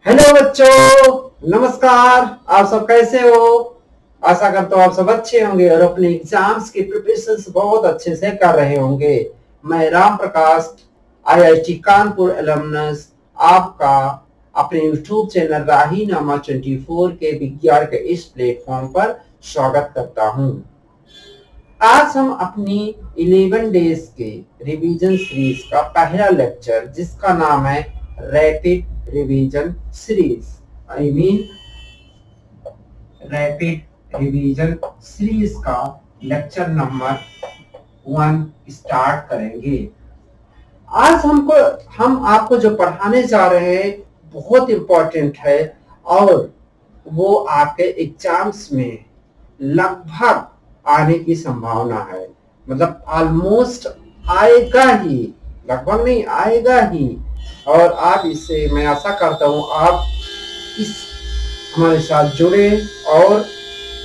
Hello बच्चों, नमस्कार। आप सब कैसे हो? आशा करता हूँ आप सब अच्छे होंगे और अपने एग्जाम्स की प्रिपरेशंस बहुत अच्छे से कर रहे होंगे। मैं राम प्रकाश, आईआईटी कानपुर एलुमनस, आपका अपने यूट्यूब चैनल राहीनामा 24 के विज्ञान के इस प्लेटफॉर्म पर स्वागत करता हूँ। आज हम अपनी 11 डेज के रिवीजन सीरीज का पहला लेक्चर, जिसका नाम है rapid revision series, I mean rapid revision series का लेक्चर नंबर 1 स्टार्ट करेंगे। आज हम आपको जो पढ़ाने जा रहे हैं बहुत इंपॉर्टेंट है और वो आपके एग्जाम्स में लगभग आने की संभावना है। मतलब ऑलमोस्ट आएगा ही, लगभग नहीं आएगा ही। और आप इससे, मैं आशा करता हूँ आप इस हमारे साथ जुड़े और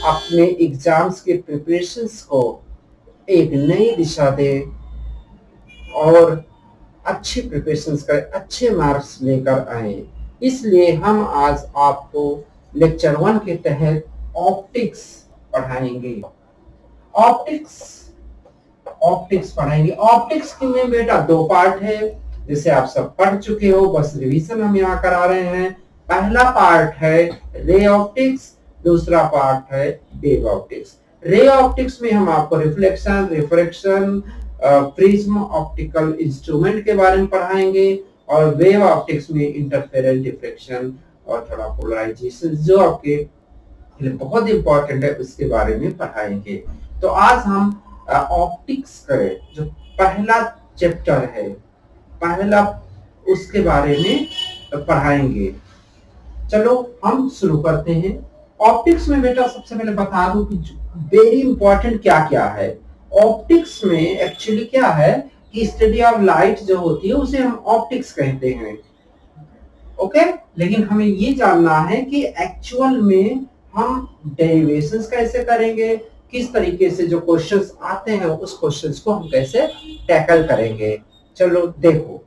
अपने एग्जाम्स के प्रिपरेशंस को एक नई दिशा दें और अच्छी प्रिपरेशंस करें, अच्छे मार्क्स लेकर आए। इसलिए हम आज आपको लेक्चर 1 के तहत ऑप्टिक्स पढ़ाएंगे। ऑप्टिक्स ऑप्टिक्स पढ़ाएंगे। ऑप्टिक्स में बेटा 2 पार्ट है, जिसे आप सब पढ़ चुके हो, बस रिवीजन हम यहाँ करा रहे हैं। पहला पार्ट है रे ऑप्टिक्स, दूसरा पार्ट है वेव ऑप्टिक्स। रे ऑप्टिक्स में हम आपको reflection, refraction, prism, optical instrument के बारे में पढ़ाएंगे और वेव ऑप्टिक्स में इंटरफेरेंस, डिफ्रेक्शन और थोड़ा पोलराइजेशन, जो आपके लिए बहुत इंपॉर्टेंट है, उसके बारे में पढ़ाएंगे। तो आज हम ऑप्टिक्स का जो पहला चैप्टर है, पहला उसके बारे में पढ़ाएंगे। चलो हम शुरू करते हैं। ऑप्टिक्स में बेटा सबसे पहले बता दूं कि वेरी इंपॉर्टेंट क्या क्या है। ऑप्टिक्स में एक्चुअली क्या है कि स्टडी ऑफ लाइट जो होती है उसे हम ऑप्टिक्स कहते हैं। ओके, लेकिन हमें ये जानना है कि एक्चुअल में हम डेरिवेशंस कैसे करेंगे, किस तरीके से जो क्वेश्चंस आते हैं उस क्वेश्चंस को हम कैसे टैकल करेंगे। चलो देखो,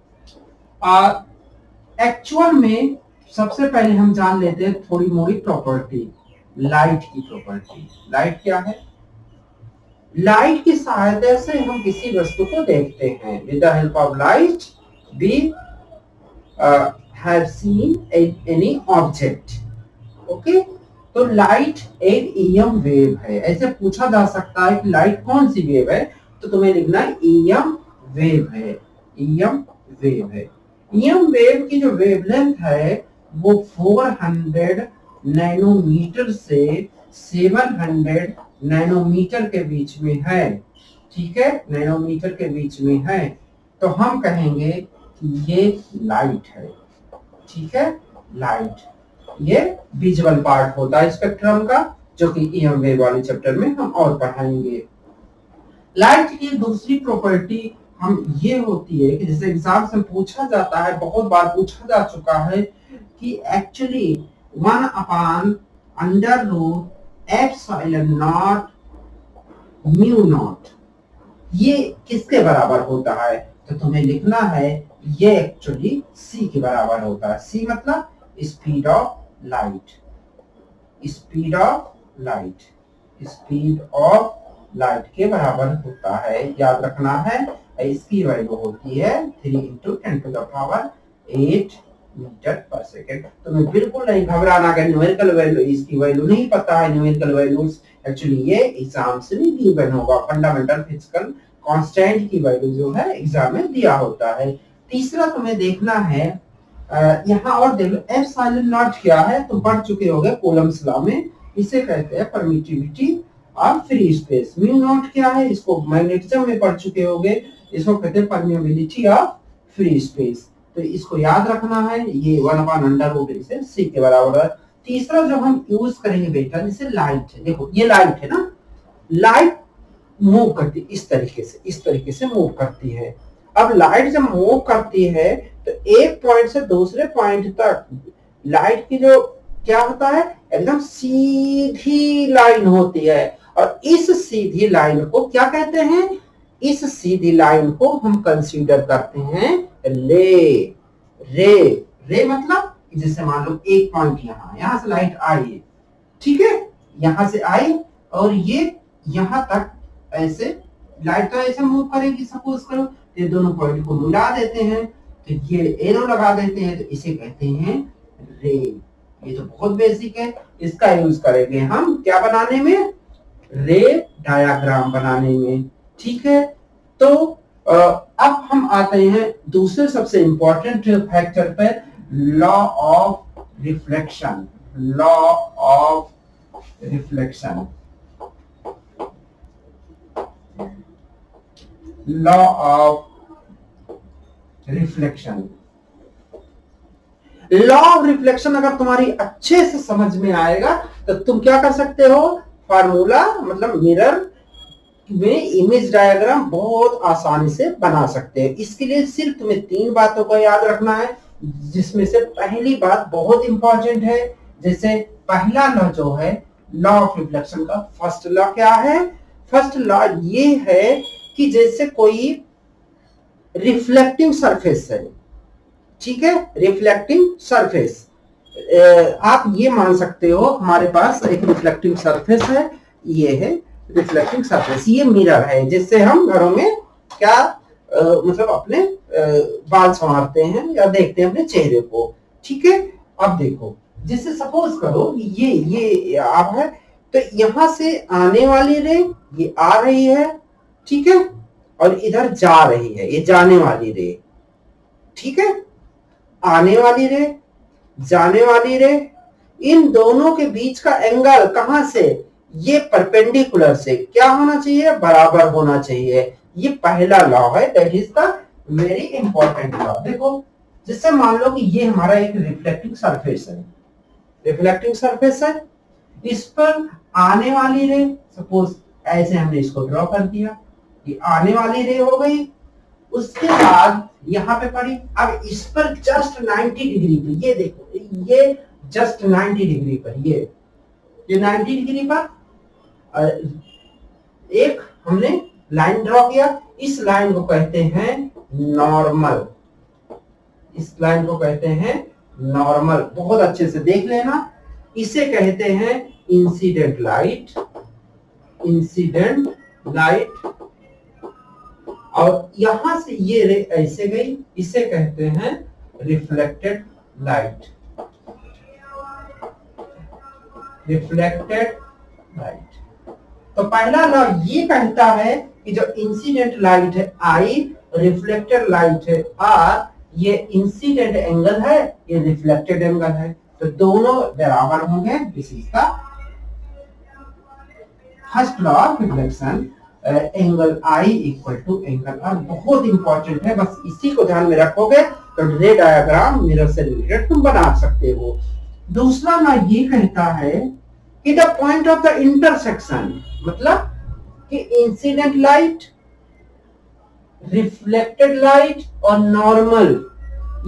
एक्चुअल में सबसे पहले हम जान लेते हैं थोड़ी मोड़ी प्रॉपर्टी, लाइट की प्रॉपर्टी। लाइट क्या है? लाइट की सहायता से हम किसी वस्तु को देखते हैं। With the help of light we have seen any object. Okay, तो लाइट एक ईएम वेव है। ऐसे पूछा जा सकता है कि लाइट कौन सी वेव है, तो तुम्हें लिखना है ईएम वेव है। ईएम वेव है। ईएम वेव की जो वेवलेंथ है वो 400 नैनोमीटर से 700 नैनोमीटर के बीच में है। ठीक है, नैनोमीटर के बीच में है। तो हम कहेंगे कि ये लाइट है। ठीक है, लाइट ये विजुअल पार्ट होता है स्पेक्ट्रम का, जो कि ईएम वेव वाले चैप्टर में हम और पढ़ाएंगे। लाइट की दूसरी प्रॉपर्टी हम ये होती है कि जैसे एग्जाम से पूछा जाता है, बहुत बार पूछा जा चुका है कि एक्चुअली 1/√एप्सिलॉन नॉट म्यू नॉट ये किसके बराबर होता है, तो तुम्हें लिखना है ये एक्चुअली सी के बराबर होता है। सी मतलब speed of light. Speed of light, speed of light के बराबर होता है, याद रखना है। इसकी वैल्यू होती है 3 × 10⁸ मीटर पर सेकेंड। तुम्हें बिल्कुल नहीं घबराना अगर न्यूमेरिकल वैल्यू, इसकी वैल्यू नहीं पता है। न्यूमेरिकल वैल्यूज एक्चुअली ये एग्जाम से भी गिवन होगा। फंडामेंटल फिजिकल कांस्टेंट की वैल्यू जो है एग्जाम में दिया होता है। तीसरा तुम्हें देखना है, यहाँ और देख लो, एप्सिलॉन नॉट क्या है तो पढ़ चुके होंगे कूलम्ब्स लॉ में। इसे कहते हैं permittivity of free space. Mu naught क्या है, इसको मैग्नेटिज्म में पढ़ चुके होंगे, इसको कहते हैं परमिएबिलिटी ऑफ फ्री स्पेस। तो इसको याद रखना है, ये 1/√, इसे सी के बराबर है। तीसरा जो हम यूज करेंगे बेटा, जैसे लाइट है, देखो ये लाइट है ना, लाइट मूव करती है इस तरीके से मूव करती है। अब लाइट जब मूव करती है तो एक पॉइंट से दूसरे पॉइंट तक लाइट की जो क्या होता है, एकदम सीधी लाइन होती है। और इस सीधी लाइन को क्या कहते हैं, इस सीधी लाइन को हम कंसीडर करते हैं रे। रे मतलब जैसे मान लो एक पॉइंट यहाँ से लाइट आई है, ठीक है, यहां से आई और ये यहां तक ऐसे लाइट तो ऐसे मूव करेगी, सपोज करो, ये दोनों पॉइंट को मिला देते हैं तो ये एरो लगा देते हैं, तो इसे कहते हैं रे। ये तो बहुत बेसिक है, इसका यूज करेंगे हम क्या बनाने में, रे डायग्राम बनाने में, ठीक है। तो अब हम आते हैं दूसरे सबसे इंपॉर्टेंट फैक्टर पर, law of reflection. Law of reflection, law of reflection. Law of reflection अगर तुम्हारी अच्छे से समझ में आएगा तो तुम क्या कर सकते हो, फार्मूला मतलब मिरर में इमेज डायग्राम बहुत आसानी से बना सकते हैं। इसके लिए सिर्फ तुम्हें 3 बातों को याद रखना है, जिसमें से पहली बात बहुत इंपॉर्टेंट है। जैसे पहला लॉ जो है लॉ ऑफ रिफ्लेक्शन का, फर्स्ट लॉ क्या है, फर्स्ट लॉ ये है कि जैसे कोई रिफ्लेक्टिंग सरफेस है, ठीक है, रिफ्लेक्टिंग सरफेस, आप ये मान सकते हो हमारे पास एक रिफ्लेक्टिंग सरफेस है, ये है रिफ्लेक्टिंग सरफेस, ये मिरर है जिससे हम घरों में क्या मतलब अपने बाल संवारते हैं या देखते हैं अपने चेहरे को, ठीक है। अब देखो, जैसे सपोज करो ये आप है, तो यहां से आने वाली रे ये आ रही है, ठीक है, और इधर जा रही है, ये जाने वाली रे, ठीक है, आने वाली रे, जाने वाली रे, इन दोनों के बीच का एंगल कहां से, ये परपेंडिकुलर से क्या होना चाहिए, बराबर होना चाहिए। ये पहला लॉ है, that is the very important law. देखो, जिससे मान लो कि ये हमारा एक रिफ्लेक्टिंग सरफेस है, रिफ्लेक्टिंग सरफेस है, इस पर आने वाली रे, सपोज ऐसे हमने इसको ड्रॉ कर दिया, ये आने वाली रे हो गई, उसके बाद यहाँ पे पड़ी, अब इस पर जस्ट 90 डिग्री पे, ये देखो, ये जस्ट 90 डिग्री पर, ये 90 डिग्री पर एक हमने लाइन ड्रॉ किया, इस लाइन को कहते हैं नॉर्मल, इस लाइन को कहते हैं नॉर्मल, बहुत अच्छे से देख लेना। इसे कहते हैं इंसिडेंट लाइट, इंसिडेंट लाइट, और यहां से ये रे ऐसे गई, इसे कहते हैं रिफ्लेक्टेड लाइट, रिफ्लेक्टेड लाइट। तो पहला लॉ ये कहता है कि जो इंसिडेंट लाइट है आई, रिफ्लेक्टेड लाइट है आर, ये इंसिडेंट एंगल है, ये रिफ्लेक्टेड एंगल है, तो दोनों बराबर होंगे। This is the first law of reflection, angle I equal to angle R. बहुत इंपॉर्टेंट है, बस इसी को ध्यान में रखोगे तो रे डायग्राम मिरर से रिलेटेड तुम बना सकते हो। दूसरा लॉ ये कहता है कि the point of the intersection, मतलब कि इंसिडेंट लाइट, रिफ्लेक्टेड लाइट और नॉर्मल,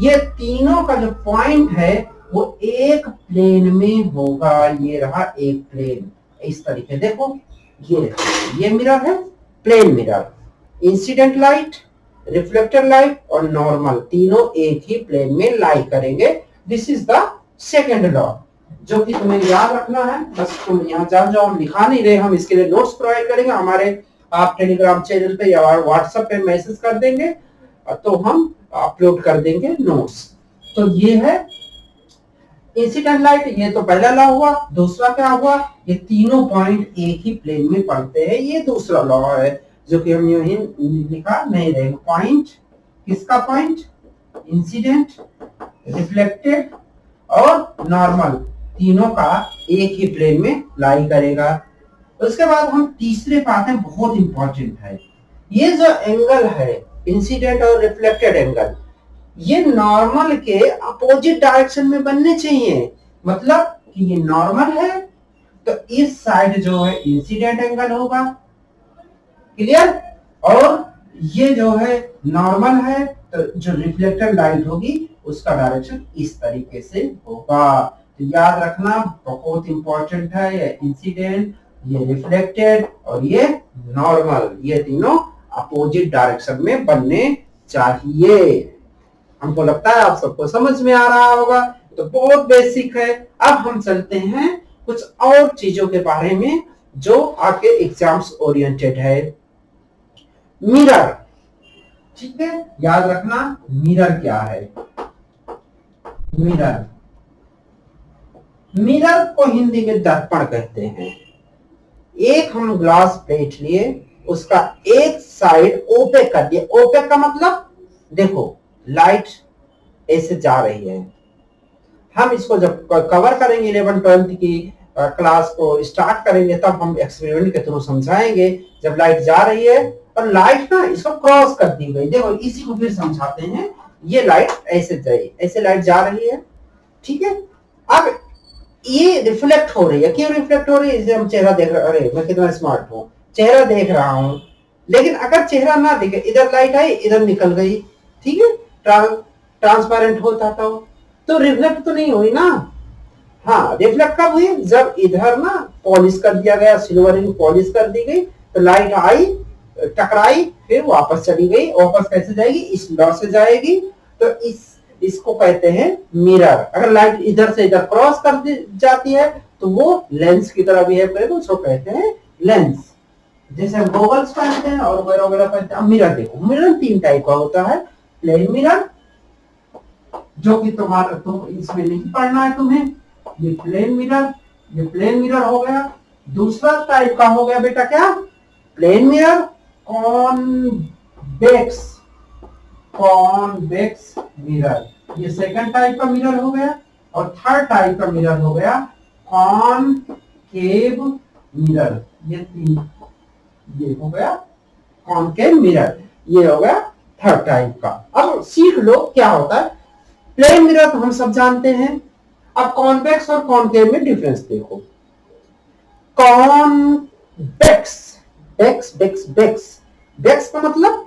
ये तीनों का जो पॉइंट है वो एक प्लेन में होगा। ये रहा एक प्लेन, इस तरीके देखो, ये मिरर है, plane mirror, incident light, reflected light और नॉर्मल, तीनों एक ही प्लेन में लाई करेंगे। This is the second law, जो कि तुम्हें याद रखना है। बस तुम यहाँ जाओ, हम लिखा नहीं रहे, हम इसके लिए नोट्स प्रोवाइड करेंगे, हमारे आप टेलीग्राम चैनल पे या व्हाट्सएप पे मैसेज कर देंगे तो हम अपलोड कर देंगे नोट्स। तो ये है इंसिडेंट लाइट, ये तो पहला लॉ हुआ। दूसरा क्या हुआ, ये तीनों पॉइंट एक ही प्लेन में पड़ते हैं, ये दूसरा लॉ है जो कि हम यही लिखा नहीं रहे। पॉइंट, किसका पॉइंट, इंसिडेंट, रिफ्लेक्टेड और नॉर्मल, तीनों का एक ही प्लेन में लाई करेगा। उसके बाद हम तीसरे बात है, बहुत इंपॉर्टेंट है, ये जो एंगल है इंसिडेंट और रिफ्लेक्टेड एंगल, ये नॉर्मल के अपोजिट डायरेक्शन में बनने चाहिए। मतलब कि ये नॉर्मल है तो इस साइड जो है इंसिडेंट एंगल होगा, क्लियर, और ये जो है नॉर्मल है तो जो रिफ्लेक्टेड लाइट होगी उसका डायरेक्शन इस तरीके से होगा। तो याद रखना, बहुत इंपॉर्टेंट है, ये इंसिडेंट, ये रिफ्लेक्टेड और ये नॉर्मल, ये तीनों अपोजिट डायरेक्शन में बनने चाहिए। हमको लगता है आप सबको समझ में आ रहा होगा। तो बहुत बेसिक है। अब हम चलते हैं कुछ और चीजों के बारे में जो आपके एग्जाम्स ओरिएंटेड है। मिरर, ठीक है, याद रखना मिरर क्या है। मिरर, मिरर को हिंदी में दर्पण कहते हैं। एक हम ग्लास प्लेट लिए, उसका एक साइड ओपेक कर दिया। ओपेक का मतलब देखो, लाइट ऐसे जा रही है, हम इसको जब कवर करेंगे 11वीं 12वीं की क्लास को स्टार्ट करेंगे तब हम एक्सपेरिमेंट के थ्रू समझाएंगे। जब लाइट जा रही है और लाइट ना इसको क्रॉस कर दी गई, देखो इसी को फिर समझाते हैं। ये लाइट ऐसे जाए, ऐसे लाइट जा रही है, ठीक है। अब ये रिफ्लेक्ट हो रही है, क्यों रिफ्लेक्ट हो रही है? जैसे हम चेहरा देख रहे, अरे मैं कितना स्मार्ट हूँ, चेहरा देख रहा हूं, लेकिन अगर चेहरा ना दिखे, इधर लाइट आई इधर निकल गई, ठीक है, ट्रांसपेरेंट होता तो रिफ्लेक्ट तो नहीं हुई ना। हाँ, रिफ्लेक्ट कब हुई? जब इधर ना पॉलिश कर दिया गया, सिल्वरिंग पॉलिश कर दी गई, तो लाइट आई, टकराई, फिर वापस चली गई। वापस कैसे जाएगी? इस लॉ से जाएगी। तो इसको कहते हैं मिरर। अगर लाइट इधर से इधर क्रॉस कर जाती है तो वो लेंस की तरह बिहेव करेगा, उसको कहते हैं लेंस। जैसे हम गॉगल्स पहनते हैं और वगैरह वगैरह पहनते हैं। मिरर देखो, मिरर 3 टाइप का होता है। प्लेन मिरर, जो कि तुम इसमें नहीं पढ़ना है तुम्हें, ये प्लेन मिरर, ये प्लेन मिरर हो गया। दूसरा टाइप का हो गया बेटा क्या? Plane mirror convex, convex mirror, ये सेकंड टाइप का मिरर हो गया। और थर्ड टाइप का मिरर हो गया कॉनकेव मिरर। ये हो गया कॉनकेव मिरर, ये हो गया थर्ड टाइप का। अब सीख लो क्या होता है। प्लेन मिरर तो हम सब जानते हैं। अब कॉन्वेक्स और कॉनकेव में डिफरेंस देखो। कॉन्वेक्स, बेक्स बेक्स बेक्स, बेक्स का मतलब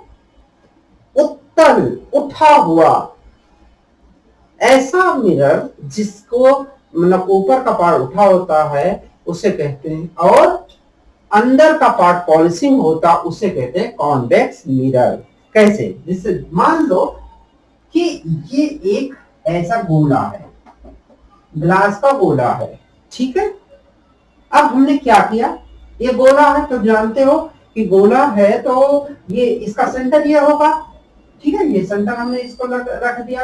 उत्तल, उठा हुआ। ऐसा मिरर जिसको मतलब ऊपर का पार्ट उठा होता है उसे कहते हैं, और अंदर का पार्ट पॉलिशिंग होता उसे कहते हैं कॉन्वेक्स मिरर। कैसे? जैसे मान लो कि ये एक ऐसा गोला है, ग्लास का गोला है, ठीक है। अब हमने क्या किया, ये गोला है तो जानते हो कि गोला है तो ये इसका सेंटर ये होगा, ठीक है, ये सेंटर हमने इसको रख दिया।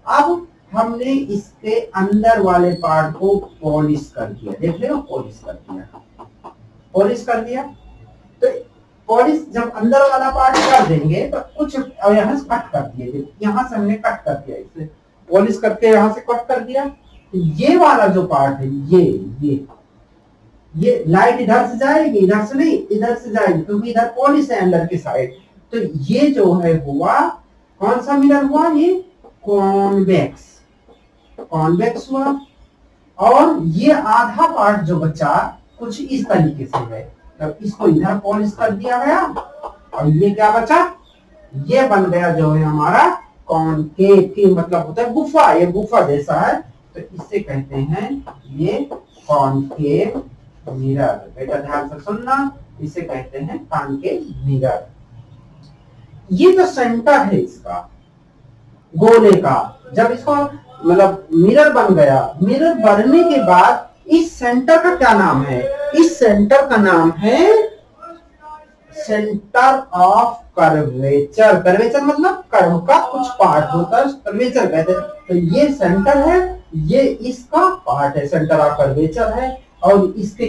अब हमने इसके अंदर वाले पार्ट को पॉलिश कर दिया, देख रहे हो, पॉलिश कर दिया, पॉलिश कर दिया। तो पॉलिश जब अंदर वाला पार्ट कर देंगे तो कुछ यहाँ से कट कर दिए, यहाँ से हमने कट कर दिया, इसे पॉलिश करके यहाँ से कट कर दिया। तो ये वाला जो पार्ट है, ये लाइट इधर से जाएगी, इधर से नहीं, इधर से जाएगी, क्योंकि इधर पॉलिश है अंदर की साइड। तो ये जो है हुआ कौन सा मिरर हुआ? ये कॉन्वेक्स, कॉन्वेक्स हुआ। और ये आधा पार्ट जो बचा कुछ इस तरीके से है, तब इसको इधर पॉलिश कर दिया गया और ये क्या बचा? ये बन गया जो है हमारा कॉनकेव, की मतलब होता है गुफा, ये गुफा जैसा है, तो इससे कहते हैं ये कॉनकेव मिरर। बेटा ध्यान से सुनना, इसे कहते हैं कॉनकेव मिरर। ये जो सेंटर है इसका गोले का, जब इसको मतलब मिरर बन गया, मिरर बनने के बाद इस सेंटर का क्या नाम है? इस सेंटर का नाम है सेंटर ऑफ कर्वेचर। कर्वेचर मतलब कर्व का कुछ पार्ट होता है, कर्वेचर कहते हैं। तो ये सेंटर है, ये इसका पार्ट है, सेंटर ऑफ कर्वेचर है। और इसके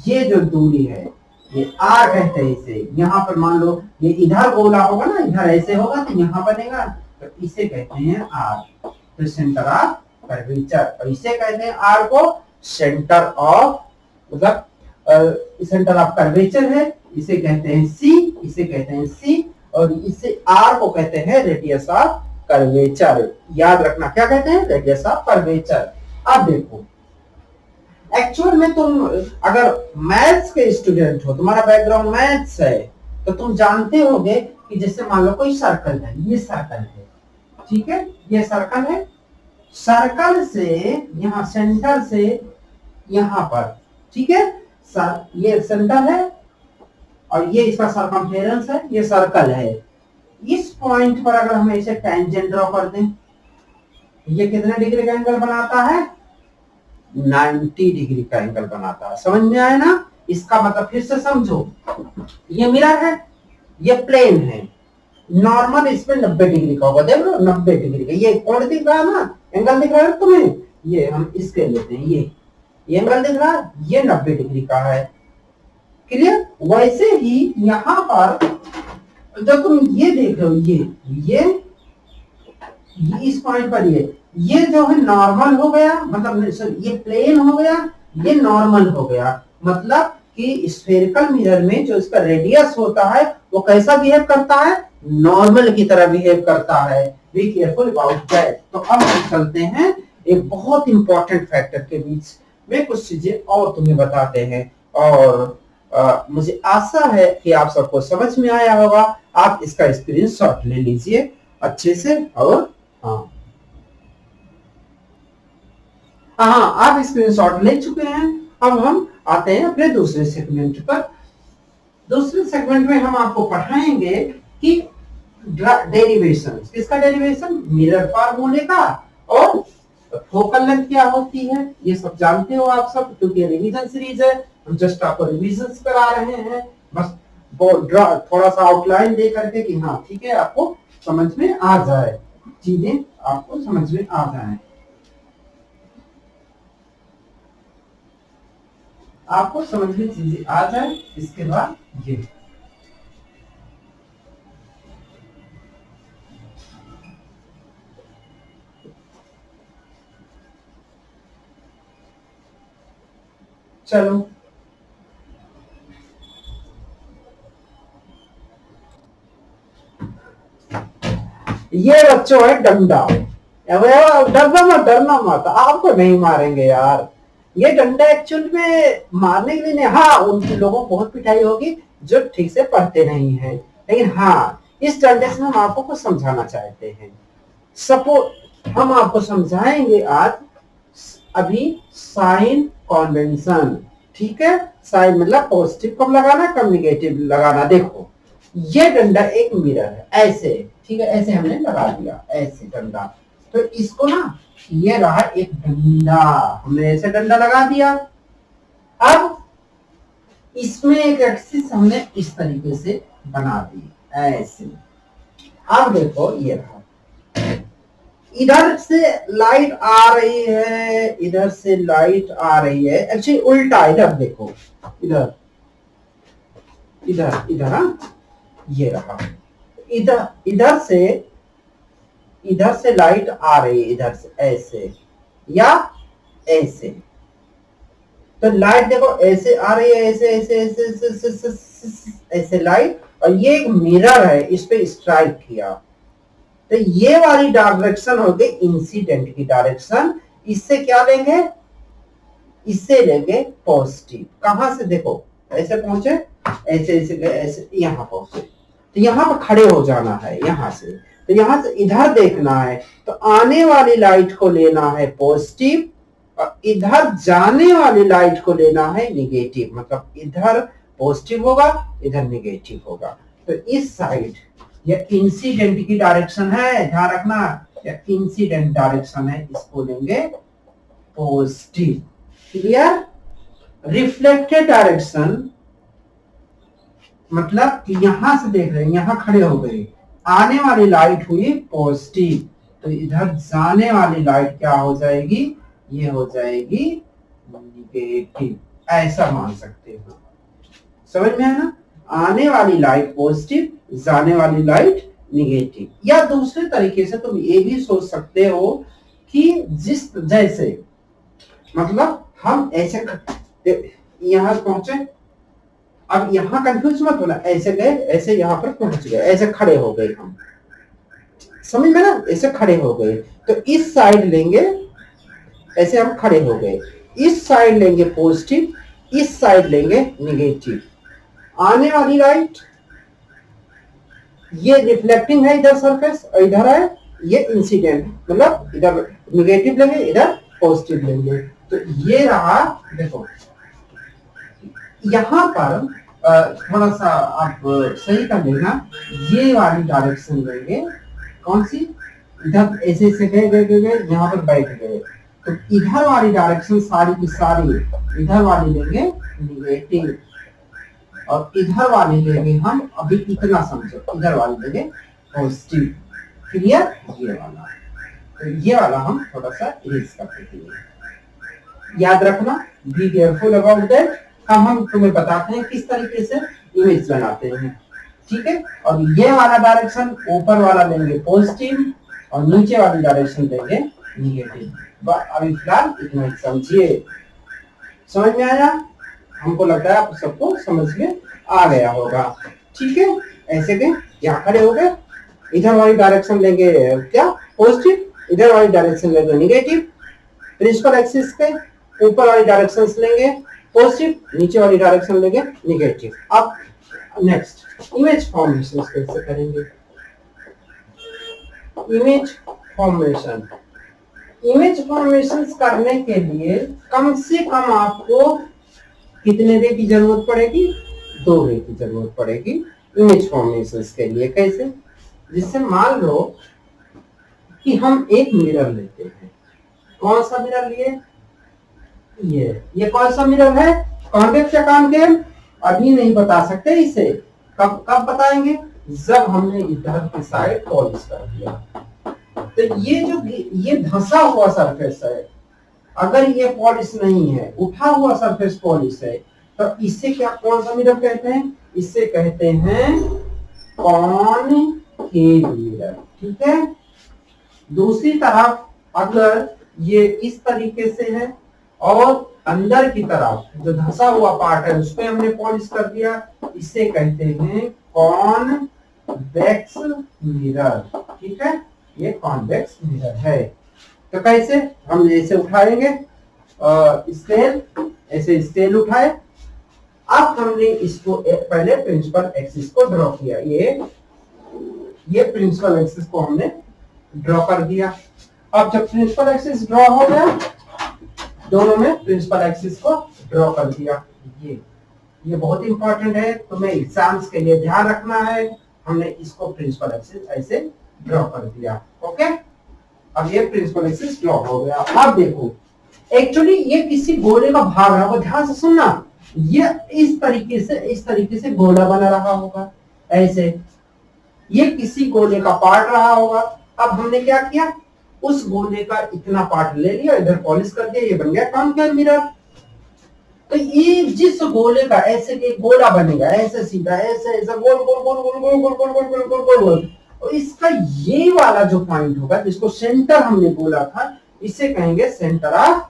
ये जो दूरी है, ये आर कहते हैं इसे। यहाँ पर मान लो ये इधर गोला होगा ना, इधर ऐसे होगा तो यहाँ बनेगा, तो इसे कहते हैं आर, तो सेंटर ऑफ कर्वेचर। और इसे कहते हैं आर को सेंटर ऑफ, मतलब सेंटर ऑफ कर्वेचर है, इसे कहते हैं सी, इसे कहते हैं सी। और इसे आर को कहते हैं रेडियस ऑफ कर्वेचर। याद रखना क्या कहते हैं? Radius of curvature. अब देखो, एक्चुअल में तुम अगर मैथ्स के स्टूडेंट हो, तुम्हारा बैकग्राउंड मैथ्स है, तो तुम जानते होगे कि जैसे मान लो कोई सर्कल है, ये सर्कल है, ठीक है, ये सर्कल है। सर्कल से यहाँ सेंटर से यहाँ पर, ठीक है, ये सेंटर है और ये इसका सर्कमफेरेंस है, ये सर्कल है। इस पॉइंट पर अगर हम इसे टेंजेंट ड्रॉ कर दें, ये कितने डिग्री का एंगल बनाता है? 90 डिग्री का एंगल बनाता है। समझ में आया ना? इसका मतलब फिर से समझो, ये मिरर है, ये प्लेन है, नॉर्मल इसमें 90 डिग्री का होगा। देख लो 90 डिग्री का ये कोण दिख रहा है ना, एंगल दिख रहा है तुम्हें, ये हम इसके लेते हैं, ये एंगल दिख रहा है, ये 90 डिग्री का है। क्लियर? वैसे ही यहाँ पर जब तुम ये देख रहे हो, ये इस पॉइंट पर ये जो है नॉर्मल हो गया, मतलब ये प्लेन हो गया, ये नॉर्मल हो गया। मतलब कि स्फेरिकल मिरर में जो इसका रेडियस होता है वो कैसा बिहेव करता है? नॉर्मल की तरह बिहेव करता है। Be careful about that. तो अब हम चलते हैं एक बहुत इंपॉर्टेंट फैक्टर के बीच में कुछ चीजें और तुम्हें बताते हैं, और मुझे आशा है कि आप सबको समझ में आया होगा। आप इसका स्क्रीनशॉट ले लीजिए अच्छे से। और हाँ आप स्क्रीनशॉट ले चुके हैं। अब हम आते हैं अपने दूसरे सेगमेंट पर। दूसरे सेगमेंट में हम आपको पढ़ाएंगे कि डेरिवेशन, किसका डेरिवेशन? मिरर फार्मूले का। और फोकल लेंथ क्या होती है ये सब जानते हो आप सब, क्योंकि रिवीजन सीरीज है, हम जस्ट आपको रिवीजन करा रहे हैं। बस थोड़ा सा आउटलाइन दे करके कि हाँ ठीक है, आपको समझ में आ जाए, चीजें आपको समझ में आ जाए, आपको समझ में चीजें आ जाए। इसके बाद ये चलो, ये बच्चों है डंडा। डरना मत, आपको नहीं मारेंगे यार। ये डंडा एक्चुअल में मारने के लिए नहीं, हाँ उन लोगों को बहुत पिटाई होगी जो ठीक से पढ़ते नहीं है, लेकिन हाँ इस डंडे से हम आपको कुछ समझाना चाहते हैं। सपोज हम आपको समझाएंगे आज अभी साइन कॉन्वेंशन। ठीक है, साइन मतलब पॉजिटिव कब लगाना, कब निगेटिव लगाना। देखो ये डंडा एक मिरर है, ऐसे, ठीक है, ऐसे हमने लगा दिया, ऐसे डंडा। तो इसको ना, ये रहा एक डंडा, हमने ऐसे डंडा लगा दिया। अब इसमें एक एक्सिस हमने इस तरीके से बना दी, ऐसे। अब देखो ये रहा, इधर से लाइट आ रही है, इधर से लाइट आ रही है, एक्चुअली उल्टा। इधर देखो, इधर इधर इधर, ये रहा, इधर से लाइट आ रही है, इधर से ऐसे या ऐसे। तो लाइट देखो ऐसे आ रही है, ऐसे ऐसे ऐसे ऐसे ऐसे, ऐसे, ऐसे, ऐसे लाइट, और ये एक मिरर है, इस पे स्ट्राइक किया, तो ये वाली डायरेक्शन हो गई इंसिडेंट की डायरेक्शन। इससे क्या लेंगे? इससे लेंगे पॉजिटिव। कहां से? देखो ऐसे पहुंचे, ऐसे ऐसे ऐसे यहां पहुंचे, तो यहां पर खड़े हो जाना है यहां से, तो यहां से इधर देखना है, तो आने वाली लाइट को लेना है पॉजिटिव, और इधर जाने वाली लाइट को लेना है निगेटिव। मतलब इधर पॉजिटिव होगा, इधर निगेटिव होगा। तो इस साइड ये इंसिडेंट की डायरेक्शन है, ध्यान रखना, ये इंसिडेंट डायरेक्शन है, इसको लेंगे पॉजिटिव। क्लियर? रिफ्लेक्टेड डायरेक्शन मतलब कि यहां से देख रहे हैं, यहां खड़े हो गए, आने वाली लाइट हुई पॉजिटिव, तो इधर जाने वाली लाइट क्या हो जाएगी? ये हो जाएगी निगेटिव। ऐसा मान सकते हो, समझ में आया ना? आने वाली लाइट पॉजिटिव, जाने वाली लाइट निगेटिव। या दूसरे तरीके से तुम ये भी सोच सकते हो कि जिस जैसे, मतलब हम ऐसे यहां पहुंचे, अब यहां कंफ्यूज मत होना, ऐसे गए, ऐसे यहां पर पहुंच गए, ऐसे खड़े हो गए हम, समझ में ना? ऐसे खड़े हो गए, तो इस साइड लेंगे, ऐसे हम खड़े हो गए, इस साइड लेंगे पॉजिटिव, इस साइड लेंगे निगेटिव। आने वाली लाइट, ये रिफ्लेक्टिंग है इधर सरफेस, और इधर है ये इंसिडेंट, मतलब इधर निगेटिव लेंगे, इधर पॉजिटिव लेंगे। तो ये रहा, देखो यहां पर थोड़ा सा आप सही कर लेना, ये वाली डायरेक्शन लेंगे, कौन सी? इधर ऐसे ऐसे गए गए गए गए यहाँ पर बैठ गए, तो इधर वाली डायरेक्शन सारी की सारी इधर वाली लेंगे निगेटिव, और इधर वाली लेंगे हम, अभी इतना समझो, इधर वाली लेंगे पॉजिटिव। क्लियर? ये वाला, तो ये वाला हम थोड़ा सा इरेज कर देते हैं। याद रखना, बी केयरफुल अबाउट दैट। हम तुम्हें बताते हैं किस तरीके से इमेज बनाते हैं, ठीक है? और ये वाला डायरेक्शन ऊपर वाला लेंगे पॉजिटिव और नीचे वाली डायरेक्शन लेंगे निगेटिव। अभी फिलहाल इतना ही समझिए। समझ में आया? हमको लगता है आप सबको समझ में आ गया होगा, ठीक है? ऐसे के यहाँ खड़े हो गए, इधर वाली डायरेक्शन लेंगे क्या पॉजिटिव, इधर वाली डायरेक्शन लेंगे निगेटिव। प्रिंसिपल एक्सिस पे ऊपर वाली डायरेक्शंस लेंगे पॉजिटिव, नीचे वाली डायरेक्शन लेंगे निगेटिव। अब नेक्स्ट इमेज फॉर्मेशन कैसे करेंगे? इमेज फॉर्मेशन, इमेज फॉर्मेशन करने के लिए कम से कम आपको कितने रे की जरूरत पड़ेगी? 2 रे की जरूरत पड़ेगी इमेज फॉर्मेशन के लिए। कैसे? जिससे मान लो कि हम एक मिरर लेते हैं। कौन सा मिरर लिए? ये कौन सा मिरर है? कॉन्वेक्स या कॉनकेव? अभी नहीं बता सकते इसे, कब कब बताएंगे? जब हमने इधर की साइड पॉलिश कर दिया। तो ये जो ये धंसा हुआ सरफेस है, अगर ये पॉलिश नहीं है, उठा हुआ सरफेस पॉलिश है, तो इससे क्या, कौन सा मिरर कहते हैं? इससे कहते हैं कॉनकेव मिरर, ठीक है? दूसरी तरफ अगर ये इस तरीके से है और अंदर की तरफ जो धंसा हुआ पार्ट है उस पे हमने पॉलिश कर दिया, इसे कहते हैं कॉन्वेक्स मिरर, ठीक है? ये कॉन्वेक्स मिरर है। तो कैसे? हम ऐसे उठाएंगे स्केल, ऐसे स्केल उठाए। अब हमने इसको पहले प्रिंसिपल एक्सिस को ड्रॉ किया, ये प्रिंसिपल एक्सिस को हमने ड्रॉ कर दिया। अब जब प्रिंसिपल एक्सिस ड्रॉ हो गया, दोनों में प्रिंसिपल एक्सिस को ड्रॉ कर दिया। ये बहुत इंपॉर्टेंट है, तुम्हें एग्जाम्स के लिए ध्यान रखना है। हमने इसको प्रिंसिपल एक्सिस ऐसे ड्रॉ कर दिया, ओके? अब ये प्रिंसिपल एक्सिस ड्रॉ हो गया। अब देखो, एक्चुअली ये किसी गोले का भाग रहा होगा, ध्यान से सुनना। ये इस तरीके से गोला बना रहा होगा, ऐसे ये किसी गोले का पार्ट रहा होगा। अब हमने क्या किया, उस गोले का इतना पार्ट ले लिया, इधर पॉलिश कर दिया, ये बन गया कॉनकेव मिरर। तो ये जिस गोले का ऐसे एक गोला बनेगा, ऐसे सीधा, ऐसे ऐसा गोल गोल गोल गोल गोल गोल गोल गोल गोल गोल गोल, और इसका ये वाला जो पॉइंट होगा, जिसको सेंटर हमने बोला था, इसे कहेंगे सेंटर ऑफ,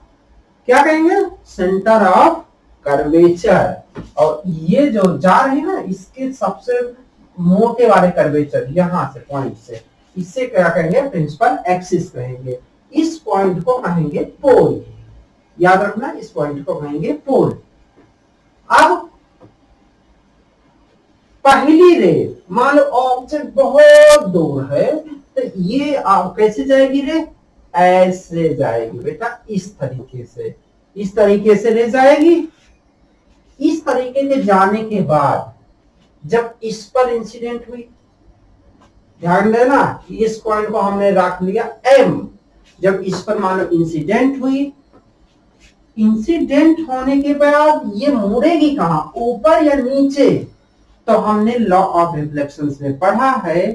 क्या कहेंगे? Centre of curvature. और ये जो जा रहे हैं ना, इसके सबसे मोटे वाले कर्वेचर यहां से पॉइंट से, इससे क्या कहेंगे? प्रिंसिपल एक्सिस कहेंगे। इस पॉइंट को कहेंगे पोल। याद रखना, इस पॉइंट को कहेंगे पोल। अब पहली रे, मान लो ऑब्जेक्ट बहुत दूर है, तो ये कैसे जाएगी रे? ऐसे जाएगी बेटा, इस तरीके से ले जाएगी। इस तरीके से जाने के बाद जब इस पर इंसिडेंट हुई, ध्यान देना, इस पॉइंट को हमने रख लिया M। जब इस पर मान लो इंसिडेंट हुई, इंसिडेंट होने के बाद ये मुड़ेगी कहां, ऊपर या नीचे? तो हमने लॉ ऑफ रिफ्लेक्शन में पढ़ा है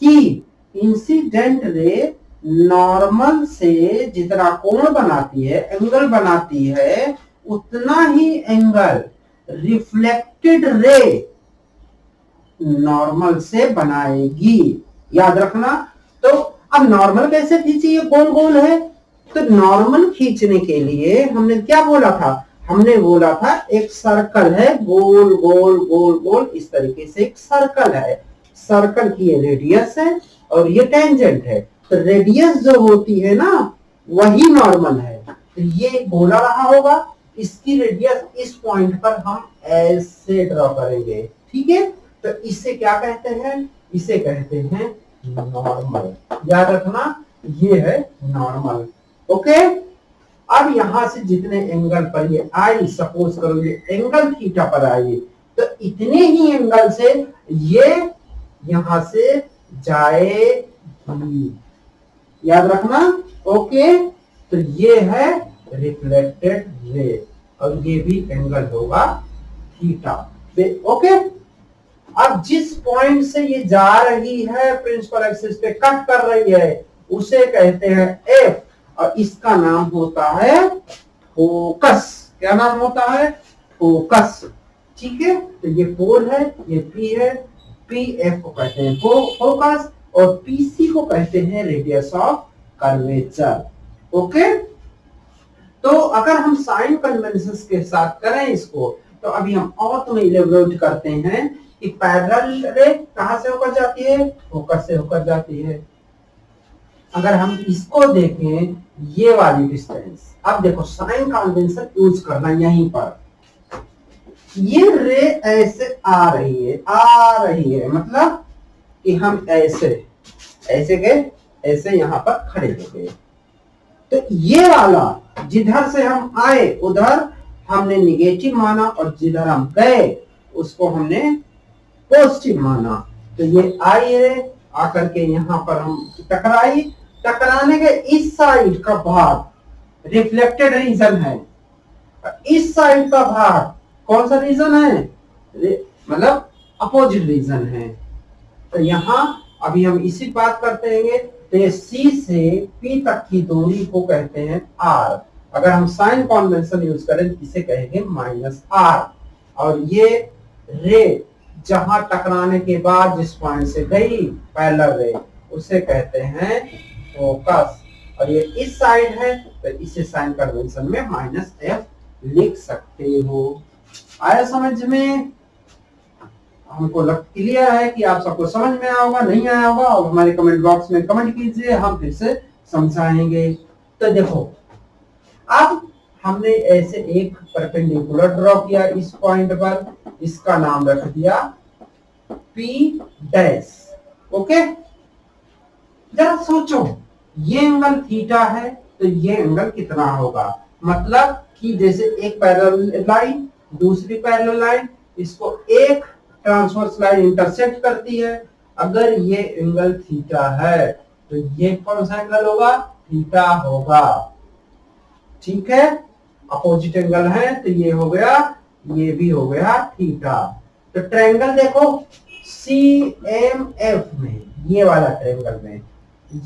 कि इंसिडेंट रे नॉर्मल से जितना कोण बनाती है, एंगल बनाती है, उतना ही एंगल रिफ्लेक्टेड रे नॉर्मल से बनाएगी। याद रखना। तो अब नॉर्मल कैसे खींची? ये गोल गोल है, तो नॉर्मल खींचने के लिए हमने क्या बोला था? हमने बोला था एक सर्कल है, गोल गोल गोल गोल, इस तरीके से एक सर्कल है। सर्कल की ये रेडियस है और ये टेंजेंट है। तो रेडियस जो होती है ना, वही नॉर्मल है। तो ये गोला रहा होगा, इसकी रेडियस इस पॉइंट पर हम ऐसे ड्रॉ करेंगे, ठीक है? तो इसे क्या कहते हैं? इसे कहते हैं नॉर्मल। याद रखना, ये है नॉर्मल, ओके? अब यहां से जितने एंगल पर ये आई, सपोज करो ये एंगल थीटा पर आई, तो इतने ही एंगल से ये यहां से जाएगी। याद रखना। ओके, तो ये है रिफ्लेक्टेड रे और ये भी एंगल होगा थीटा। ओके, अब जिस पॉइंट से ये जा रही है प्रिंसिपल एक्सिस पे कट कर रही है उसे कहते हैं एफ और इसका नाम होता है फोकस। क्या नाम होता है? फोकस। ठीक है, तो ये पोल है, ये पी है, पी एफ को कहते हैं फोकस और पीसी को कहते हैं रेडियस ऑफ कर्वेचर। ओके, तो अगर हम साइन कन्वेंशन के साथ करें इसको, तो अभी हम और तुम्हें इलेबोरेट करते हैं कि पैरेलल रे कहां से होकर जाती है? फोकस से होकर जाती है। अगर हम इसको देखें, ये वाली डिस्टेंस, अब देखो साइन कन्वेंशन यूज करना यहीं पर। ये रे ऐसे आ रही है मतलब कि हम ऐसे गए, ऐसे यहां पर खड़े हो गए। तो ये वाला जिधर से हम आए उधर हमने निगेटिव माना और जिधर हम गए उसको हमने पॉजिटिव माना। तो ये आई है, आकर के यहां पर हम टकराई, टकराने के इस साइड का भाग रिफ्लेक्टेड रीजन है, इस साइड का भाग कौन सा रीजन है? मतलब अपोजिट रीजन है। तो यहां अभी हम इसी बात करते हैं। तो ये C से P तक की दूरी को कहते हैं R। अगर हम साइन कन्वेंशन यूज करें इसे कहेंगे -R। और ये रे जहां टकराने के बाद जिस पॉइंट से गई पैरेलल रे उसे कहते हैं फोकस। और ये इस साइड है तो इसे साइन कन्वेंशन में -F लिख सकते हो। आया समझ में? हमको क्लियर है कि आप सबको समझ में आया होगा, नहीं आया होगा और हमारे कमेंट बॉक्स में कमेंट कीजिए, हम फिर से समझाएंगे। तो देखो, अब हमने ऐसे एक परपेंडिकुलर ड्रॉ किया इस पॉइंट पर, इसका नाम रख दिया P डैश। ओके, जरा सोचो, ये एंगल थीटा है तो ये एंगल कितना होगा? मतलब कि जैसे एक पैरेलल लाइन दूसरी पैरेलल लाइन, इसको एक ट्रांसवर्स लाइन इंटरसेक्ट करती है। अगर ये एंगल थीटा है तो ये कौन सा एंगल होगा? थीटा होगा। ठीक है, अपोजिट एंगल है तो ये हो गया, ये भी हो गया थीटा। तो ट्रायंगल देखो CMF में, ये वाला ट्रायंगल में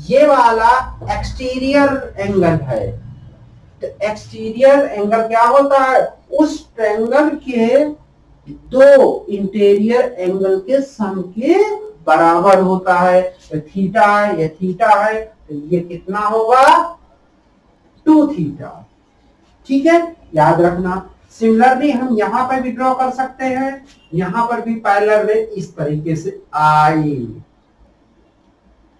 ये वाला एक्सटीरियर एंगल है। तो एक्सटीरियर एंगल क्या होता है? उस ट्रायंगल के दो इंटीरियर एंगल के सम के बराबर होता है। तो थीटा है, ये थीटा है तो ये कितना होगा? 2 थीटा। ठीक है, याद रखना। सिमिलरली हम यहां पर भी ड्रॉ कर सकते हैं, यहां पर भी पैरेलल रे इस तरीके से आई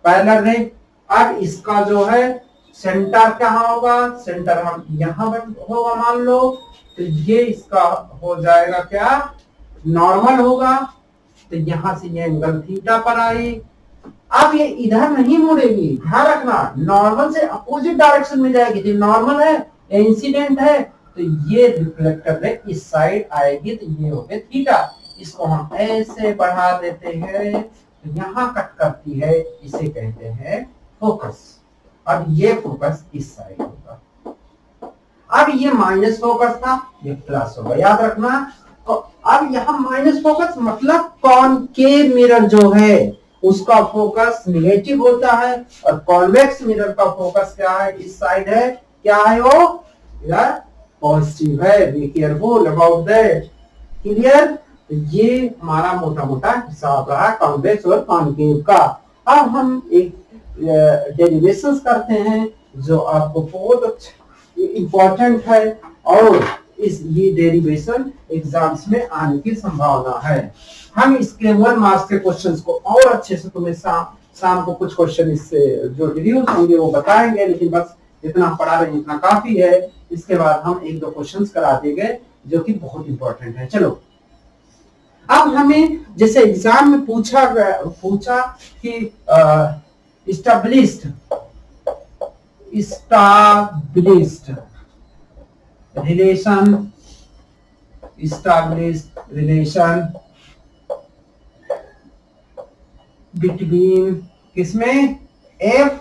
पैरेलल रे। अब इसका जो है सेंटर कहां होगा? सेंटर हम यहां पर होगा मान लो, तो ये इसका हो जाएगा क्या? नॉर्मल होगा। तो यहां से ये एंगल थीटा पर आई। अब ये इधर नहीं मुड़ेगी, ध्यान रखना, नॉर्मल से अपोजिट डायरेक्शन में जाएगी। तो नॉर्मल है, इंसिडेंट है, तो ये रिफ्लेक्टर रे इस साइड आएगी, तो ये हो गया थीटा। इसको हम ऐसे बढ़ा देते हैं तो यहां कट करती है, इसे कहते हैं फोकस। अब ये फोकस इस साइड होगा। अब ये माइनस फोकस था, ये प्लस होगा, याद रखना। तो अब यहाँ माइनस फोकस मतलब कॉनकेव मिरर जो है उसका फोकस नेगेटिव होता है और कॉन्वेक्स मिरर का फोकस क्या है? इस साइड है। क्या है वो? यार पॉजिटिव है। Be careful about that. Clear? तो ये हमारा मोटा मोटा हिसाब रहा कॉन्वेक्स और कॉनकेव का। अब हम एक डेरिवेशंस करते हैं जो आपको बहुत इंपॉर्टेंट है और ये डेरिवेशन एग्जाम्स में आने की संभावना है। हम इसके 1 मार्क्स के क्वेश्चंस को और अच्छे से तुम्हें शाम को कुछ क्वेश्चन इससे जो रिव्यूज होंगे वो बताएंगे, लेकिन बस जितना पढ़ा रहे हैं इतना काफी है। इसके बाद हम 1-2 क्वेश्चंस करा देंगे जो कि बहुत इंपॉर्टेंट है। चलो, अब हमें जैसे एग्जाम में पूछा कि established relation between किसमें? F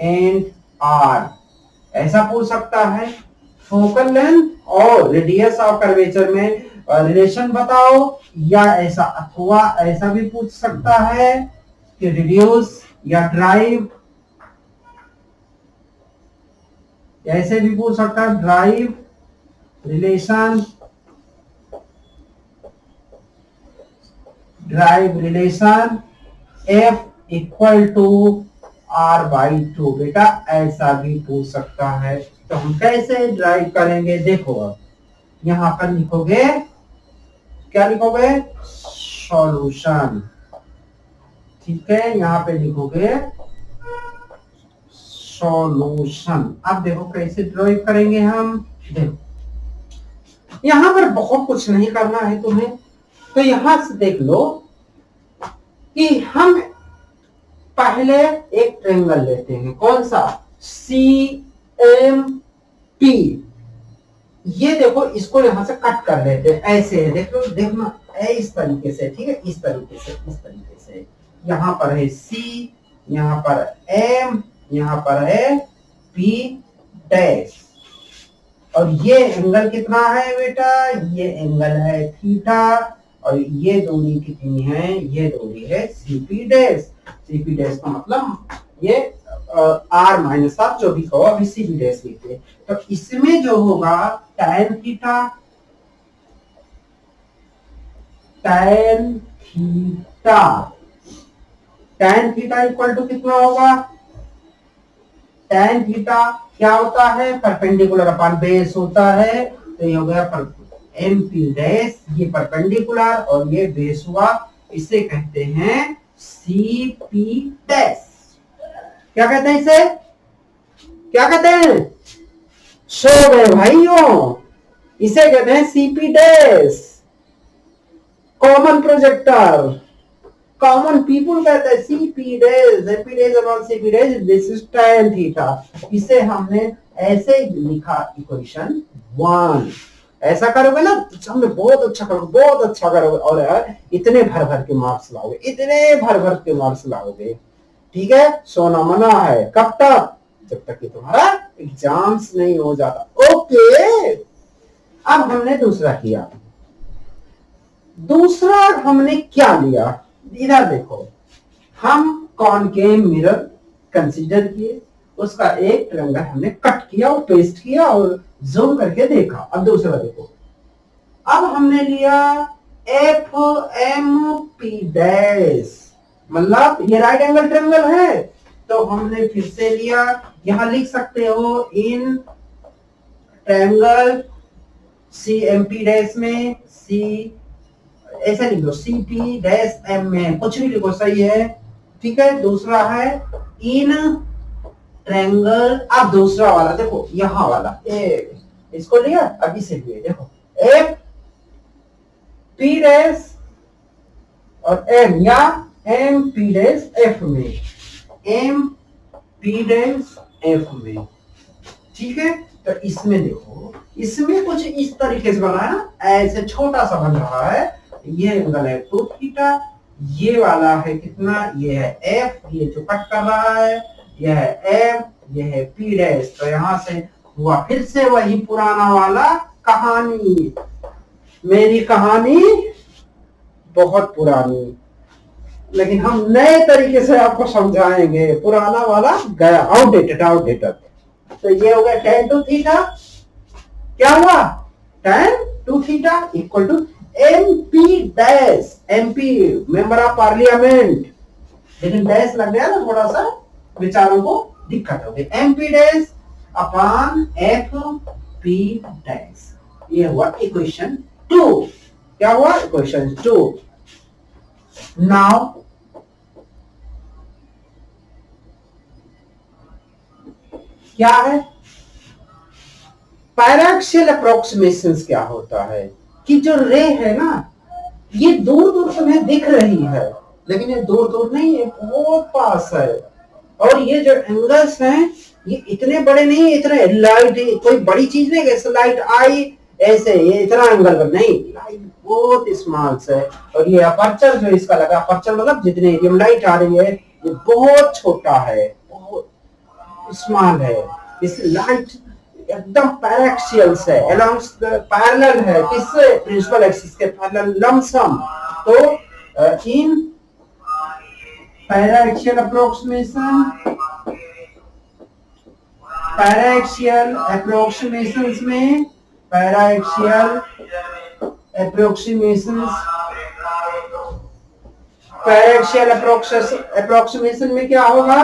एंड आर, ऐसा पूछ सकता है। फोकल लेंथ और रेडियस ऑफ कर्वेचर में रिलेशन बताओ, या ऐसा, अथवा ऐसा भी पूछ सकता है कि रिड्यूस या ड्राइव, ऐसे भी पूछ सकता है derive relation, F equal to r/2, बेटा ऐसा भी पूछ सकता है। तो हम कैसे ड्राइव करेंगे, देखो अब यहां पर लिखोगे, क्या लिखोगे, सॉल्यूशन, ठीक है, यहां पे लिखोगे सॉल्यूशन। अब देखो कैसे ड्राइव करेंगे हम, देखो यहां पर बहुत कुछ नहीं करना है तुम्हें, तो यहां से देख लो कि हम पहले एक ट्रायंगल लेते हैं, कौन सा, CMP, ये देखो इसको यहां से कट कर लेते हैं, ऐसे है, देख लो, देखना इस तरीके से, ठीक है, इस तरीके से, यहां पर है C, यहां पर M, यहां पर है P डैश, और ये एंगल कितना है बेटा, ये एंगल है थीटा, और ये दूरी कितनी है, ये दूरी है CP डैश। CP डैश का मतलब ये R-R, जो भी कहो, अभी CP डैश लिखते हैं। तो इसमें जो होगा tan theta, tan theta equal to कितना होगा, tan थीटा क्या होता है, परपेंडिकुलर अपॉन बेस होता है, तो ये हो गया MP डैश, ये परपेंडिकुलर और ये बेस हुआ, इसे कहते हैं CP डैश। क्या कहते हैं इसे, क्या कहते हैं, सो गए भाइयों, इसे कहते हैं CP dash, common projector, common people कहते हैं CP dash, MP dash upon CP dash, this is tan theta. इसे हमने ऐसे लिखा इक्वेशन 1। ऐसा करोगे ना तो हमने बहुत अच्छा करोगे, बहुत अच्छा करोगे, और यार इतने भर भर के मार्क्स लाओगे, इतने भर भर के मार्क्स लाओगे, ठीक है, सोना मना है, कब तक, जब तक कि तुम्हारा एग्जाम्स नहीं हो जाता। ओके, अब हमने दूसरा किया, दूसरा हमने क्या लिया, इधर देखो, हम कॉनकेव मिरर कंसीडर किए, उसका एक ट्रायंगल हमने कट किया और पेस्ट किया और जूम करके देखा। अब दूसरा देखो, अब हमने लिया FMP डैश, मतलब ये राइट एंगल ट्रायंगल है, तो हमने फिर से लिया, यहां लिख सकते हो इन ट्रायंगल CMP डैश में, C ऐसा लिख लो, CP डैश M में, कुछ भी लिखो, सही है, ठीक है। दूसरा है इन ट्रायंगल, अब दूसरा वाला देखो, यहां वाला इसको लिया, अब इसे लिए, देखो FP डैश और M, या MP डैश F में, MP डैश F में, ठीक है। तो इसमें देखो, इसमें कुछ इस तरीके से बना है ना, ऐसे छोटा सा बन रहा है, ये एंगल है 2 थीटा, ये वाला है कितना, ये है F, ये जो कट कर रहा है, ये है M, ये है P डैश। तो यहां से हुआ फिर से वही पुराना वाला कहानी, मेरी कहानी बहुत पुरानी, लेकिन हम नए तरीके से आपको समझाएंगे, पुराना वाला गया, आउटडेटेड। तो ये हो गया tan 2 थीटा, क्या हुआ, tan 2 theta equal to MP dash, MP member of parliament, लेकिन डैश लग गया ना, थोड़ा सा विचारों को दिक्कत हो गई, MP dash upon FP dash. ये हुआ इक्वेशन 2। क्या हुआ, इक्वेशन 2। नाउ क्या है, पैराक्सियल अप्रोक्सीमेशंस क्या होता है, कि जो रे है ना, ये दूर दूर तुम्हें दिख रही है, लेकिन ये दूर दूर नहीं है, बहुत पास है, और ये जो एंगल्स हैं ये इतने बड़े नहीं, इतने लाइट कोई बड़ी चीज नहीं, ऐसे लाइट आई ऐसे, ये इतना एंगल पर नहीं, लाइट बहुत स्मॉल है, और ये अपर्चर जो इसका लगा, अपर्चर मतलब जितने एरिया में लाइट आ रही है, ये बहुत छोटा है, बहुत स्मॉल है, इस लाइट एकदम पैराक्सियल है, अलोंग पैरेलल है, किससे, प्रिंसिपल एक्सिस के पैरेलल, लमसम। तो इन पैराक्सियल अप्रोक्सीमेशन, पैराक्सियल अप्रोक्सीमेशंस में, पैराक्सियल अप्रोक्सीमेशंस, पैराक्सियल अप्रोक्सीमेशन में क्या होगा,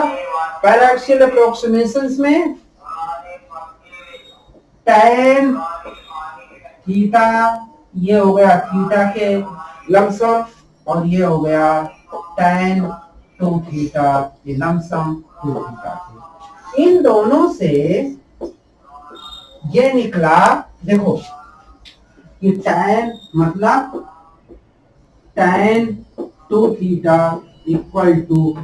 पैराक्सियल अप्रोक्सीमेशंस में tan थीटा, ये हो गया थीटा के लमसम, और ये हो गया tan 2 थीटा, ये लमसम 2 थीटा। इन दोनों से ये निकला, देखो कि tan मतलब tan 2 theta equal to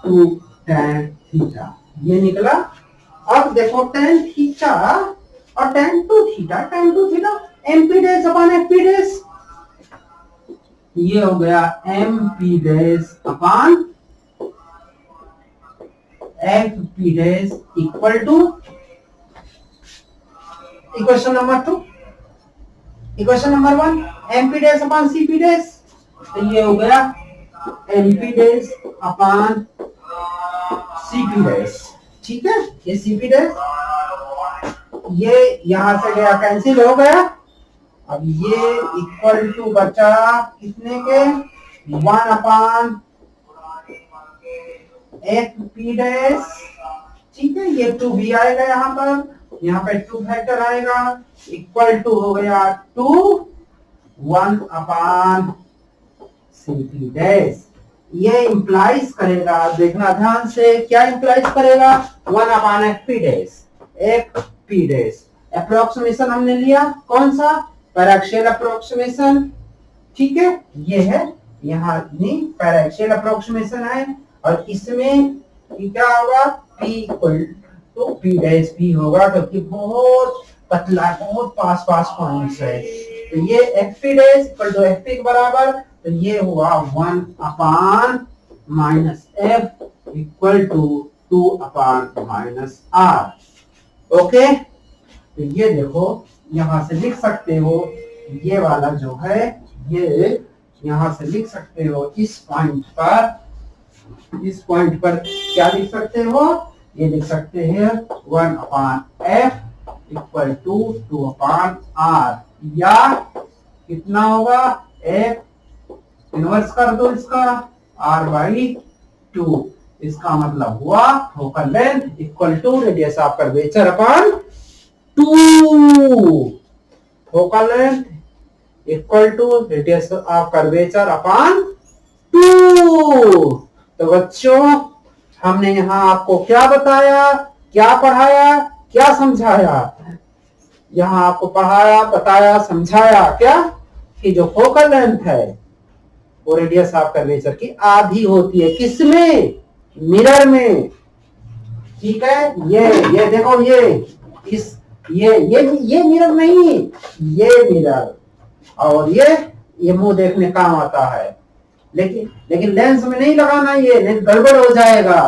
2 tan theta, ये निकला। अब देखो tan थीटा और tan 2 theta, tan 2 theta mp dash upon fp dash, ये हो गया mp dash upon fp dash equal to equation number 2, equation number 1 mp dash upon cp dash, तो ये हो गया mp dash upon cp dash, ठीक है। ये cp डैश, ये यहां से गया कैंसिल हो गया, अब ये इक्वल टू बचा कितने के, 1 अपॉन fp डैश, ठीक है। ये 2 भी आएगा यहाँ पे 2 फैक्टर आएगा, इक्वल टू हो गया 2 1 अपॉन cp डैश। ये इंप्लाइज करेगा, देखना ध्यान से, क्या इंप्लाइज करेगा, 1 upon fp dash, fp dash. Approximation हमने लिया कौन सा, पैराक्सियल अप्रोक्सीमेशन, ठीक है। ये है यहाँ पैराक्सियल अप्रोक्सीमेशन है, और इसमें क्या होगा, p equal to p dash p होगा, क्योंकि बहुत पतला, बहुत पास पॉइंट्स है। तो ये fp dash equal to fp के बराबर, तो ये हुआ 1 upon minus f equal to 2 upon minus r। Okay, तो ये देखो यहां से लिख सकते हो, ये वाला जो है ये यहां से लिख सकते हो, इस पॉइंट पर क्या लिख सकते हो, ये लिख सकते हैं 1 upon f equal to 2 upon r, या कितना होगा, f इनवर्स कर दो इसका r/2, इसका मतलब हुआ focal length equal to radius of curvature upon 2, focal length equal to radius of curvature upon 2। तो बच्चों हमने यहाँ आपको क्या बताया, क्या पढ़ाया, क्या समझाया, यहाँ आपको पढ़ाया, बताया, समझाया क्या, कि जो फोकल लेंथ है वो रेडियस ऑफ कर्वेचर की आधी होती है, किसमें, मिरर में, ठीक है। ये देखो, ये मिरर नहीं, ये मिरर, और ये मुंह देखने काम आता है, लेकिन लेंस में नहीं लगाना, ये लेंस गड़बड़ हो जाएगा,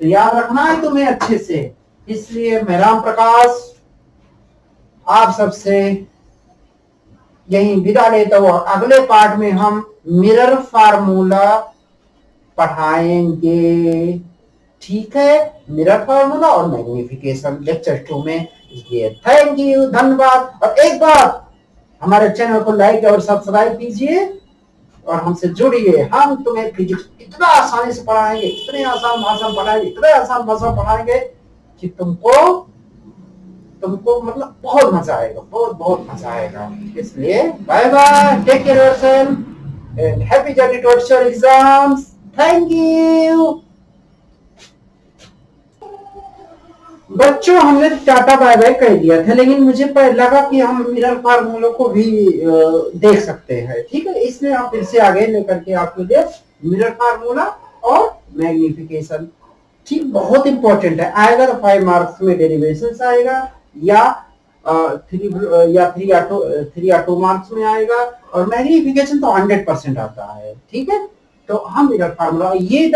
तो याद रखना है तुम्हें अच्छे से। इसलिए मैं राम प्रकाश आप सबसे यही विदा लेता हूं, अगले पार्ट में हम मिरर फार्मूला पढ़ाएंगे, ठीक है, मिरर फार्मूला और मैग्निफिकेशन लेक्चर 2 में। इसलिए थैंक यू, धन्यवाद। और एक बार हमारे चैनल को लाइक और सब्सक्राइब कीजिए और हमसे जुड़िए। हम तुम्हें फिजिक्स इतना आसानी से पढ़ाएंगे, इतने आसान भाषा में पढ़ाएंगे, इतने आसान भाषा में पढ़ाएंगे कि तुमको मतलब बहुत मजा आएगा, बहुत मजा आएगा। इसलिए bye bye, take care yourself and happy journey towards your exams. Thank you बच्चों, हमने टाटा बाय बाय कह दिया था, लेकिन मुझे लगा कि हम मिरर फार्मूलों को भी देख सकते हैं, ठीक है। इसलिए हम फिर से आगे लेकर के आपके लिए मिरर फार्मूला और मैग्निफिकेशन, ठीक, बहुत इंपॉर्टेंट है, आएगा तो 5 मार्क्स में डेरिवेशंस आएगा, या 3 या 2 मार्क्स में आएगा, और मैग्निफिकेशन तो 100% आता है, ठीक है। तो हम मिरर फार्मूला, ये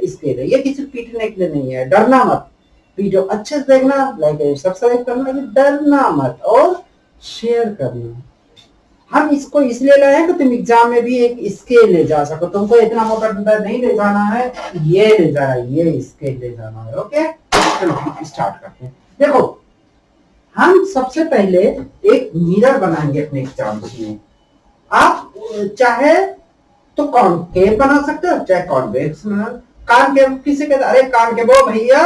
स्केल है, ये किसी पीटने के लिए नहीं है, डरना मत, वीडियो अच्छे से देखना, लाइक सब्सक्राइब करना, डरना मत और शेयर करना। हम इसको इसलिए लाए हैं कि तुम एग्जाम में भी एक स्केल ले जा सको। तुमको इतना मोटा डंडा नहीं ले जाना है, ये ले जाना, ये स्केल ले जाना है। ओके, चलो स्टार्ट करते हैं। देखो, हम सबसे पहले एक मिरर बनाएंगे अपने एग्जाम में। आप चाहे तो कॉनकेव बना सकते हो, चाहे कॉन्वेक्स बना। कॉनकेव किसे कहते हैं? अरे कॉनकेव भैया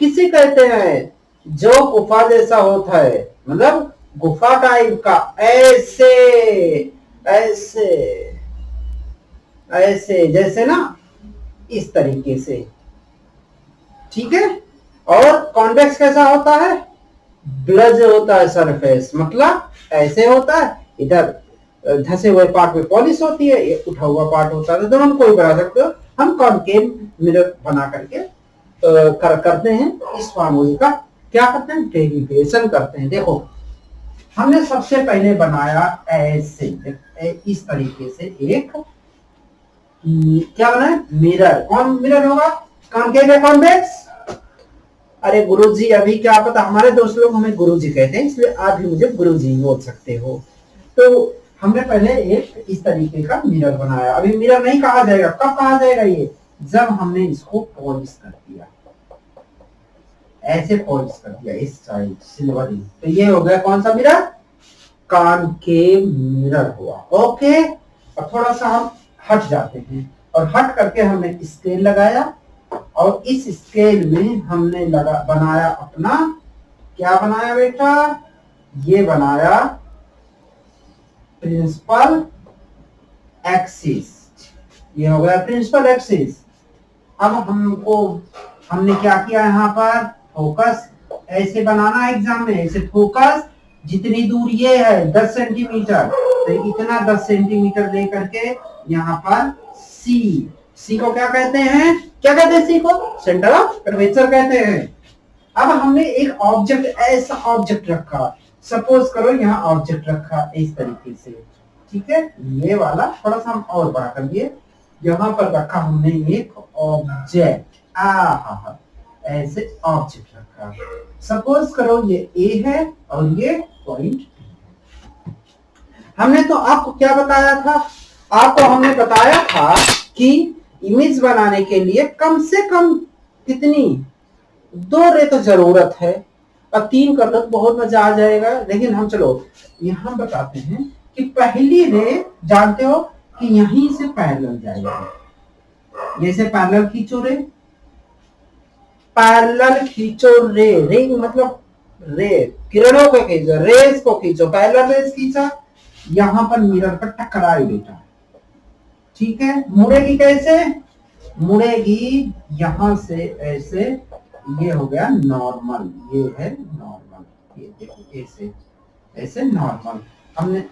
किसे कहते हैं? जो गुफा जैसा होता है, मतलब गुफा टाइप का, ऐसे ऐसे ऐसे, जैसे ना इस तरीके से, ठीक है। और कॉन्वेक्स कैसा होता है? ब्लज होता है सरफेस, मतलब ऐसे होता है, इधर धसे हुए पार्ट में पॉलिश होती है, ये उठा हुआ पार्ट होता है। दोनों कोई बना सकते हो। हम कॉनकेव मिरर बना करके करते हैं इस फार्मूले का। क्या करते हैं? डेरिवेशन करते हैं। देखो, हमने सबसे पहले बनाया ऐसे, इस तरीके से एक क्या बना है? मिरर। कौन मिरर होगा? कॉनकेव या कॉन्वेक्स? अरे गुरुजी, अभी क्या पता, हमारे दोस्त लोग हमें गुरुजी कहते हैं, इसलिए आप भी मुझे गुरुजी बोल सकते हो। तो हमने पहले एक इस तरीके का मिरर बनाया। अभी मिरर नहीं कहा जाएगा, कब कहा जाएगा? ये जब हमने इसको पॉलिश कर दिया, ऐसे पॉलिश कर दिया इस साइड सिल्वर। तो ये हो गया कौन सा मिरर? कॉनकेव मिरर हुआ। ओके, अब थोड़ा सा हम हट जाते हैं और हट करके हमने स्केल लगाया और इस स्केल में हमने बनाया अपना, क्या बनाया बेटा? ये बनाया प्रिंसिपल एक्सिस। ये हो गया प्रिंसिपल एक्सिस। अब हमने क्या किया? यहाँ पर फोकस ऐसे बनाना है एग्जाम में, ऐसे फोकस जितनी दूर ये है 10 सेंटीमीटर, तो इतना 10 सेंटीमीटर लेकर के यहाँ पर सी को क्या कहते हैं? क्या कहते हैं सी को? सेंटर ऑफ कर्वेचर कहते हैं। अब हमने एक ऑब्जेक्ट, ऐसा ऑब्जेक्ट रखा, सपोज करो यहाँ ऑब्जेक्ट रखा इस तरीके से, ठीक है। ये वाला थोड़ा सा हम और बड़ा कर दिए, यहाँ पर रखा हमने एक ऑब्जेक्ट, ऐसे ऑब्जेक्ट रखा। सपोज करो ये ए है और ये पॉइंट बी है। हमने तो आपको क्या बताया था? आपको हमने बताया था कि इमेज बनाने के लिए कम से कम कितनी, 2 रे तो जरूरत है, और 3 कर लो तो बहुत मजा आ जाएगा। लेकिन हम चलो यहाँ बताते हैं कि पहली रे जानते हो कि यहीं से पैरेलल जाएगी। जैसे पैरेलल खींचो रे, पैरेलल खींचो रे, रे मतलब रे, किरणों को खींचो, रेस को खींचो, पैरेलल रेस खींचा, यहाँ पर मिरर पर टकराई बेटा, ठीक है। मुड़ेगी कैसे? मुड़ेगी यहाँ से ऐसे, ये हो गया नॉर्मल, ये है नॉर्मल, ये देखो ऐसे ऐसे नॉर्मल हमने,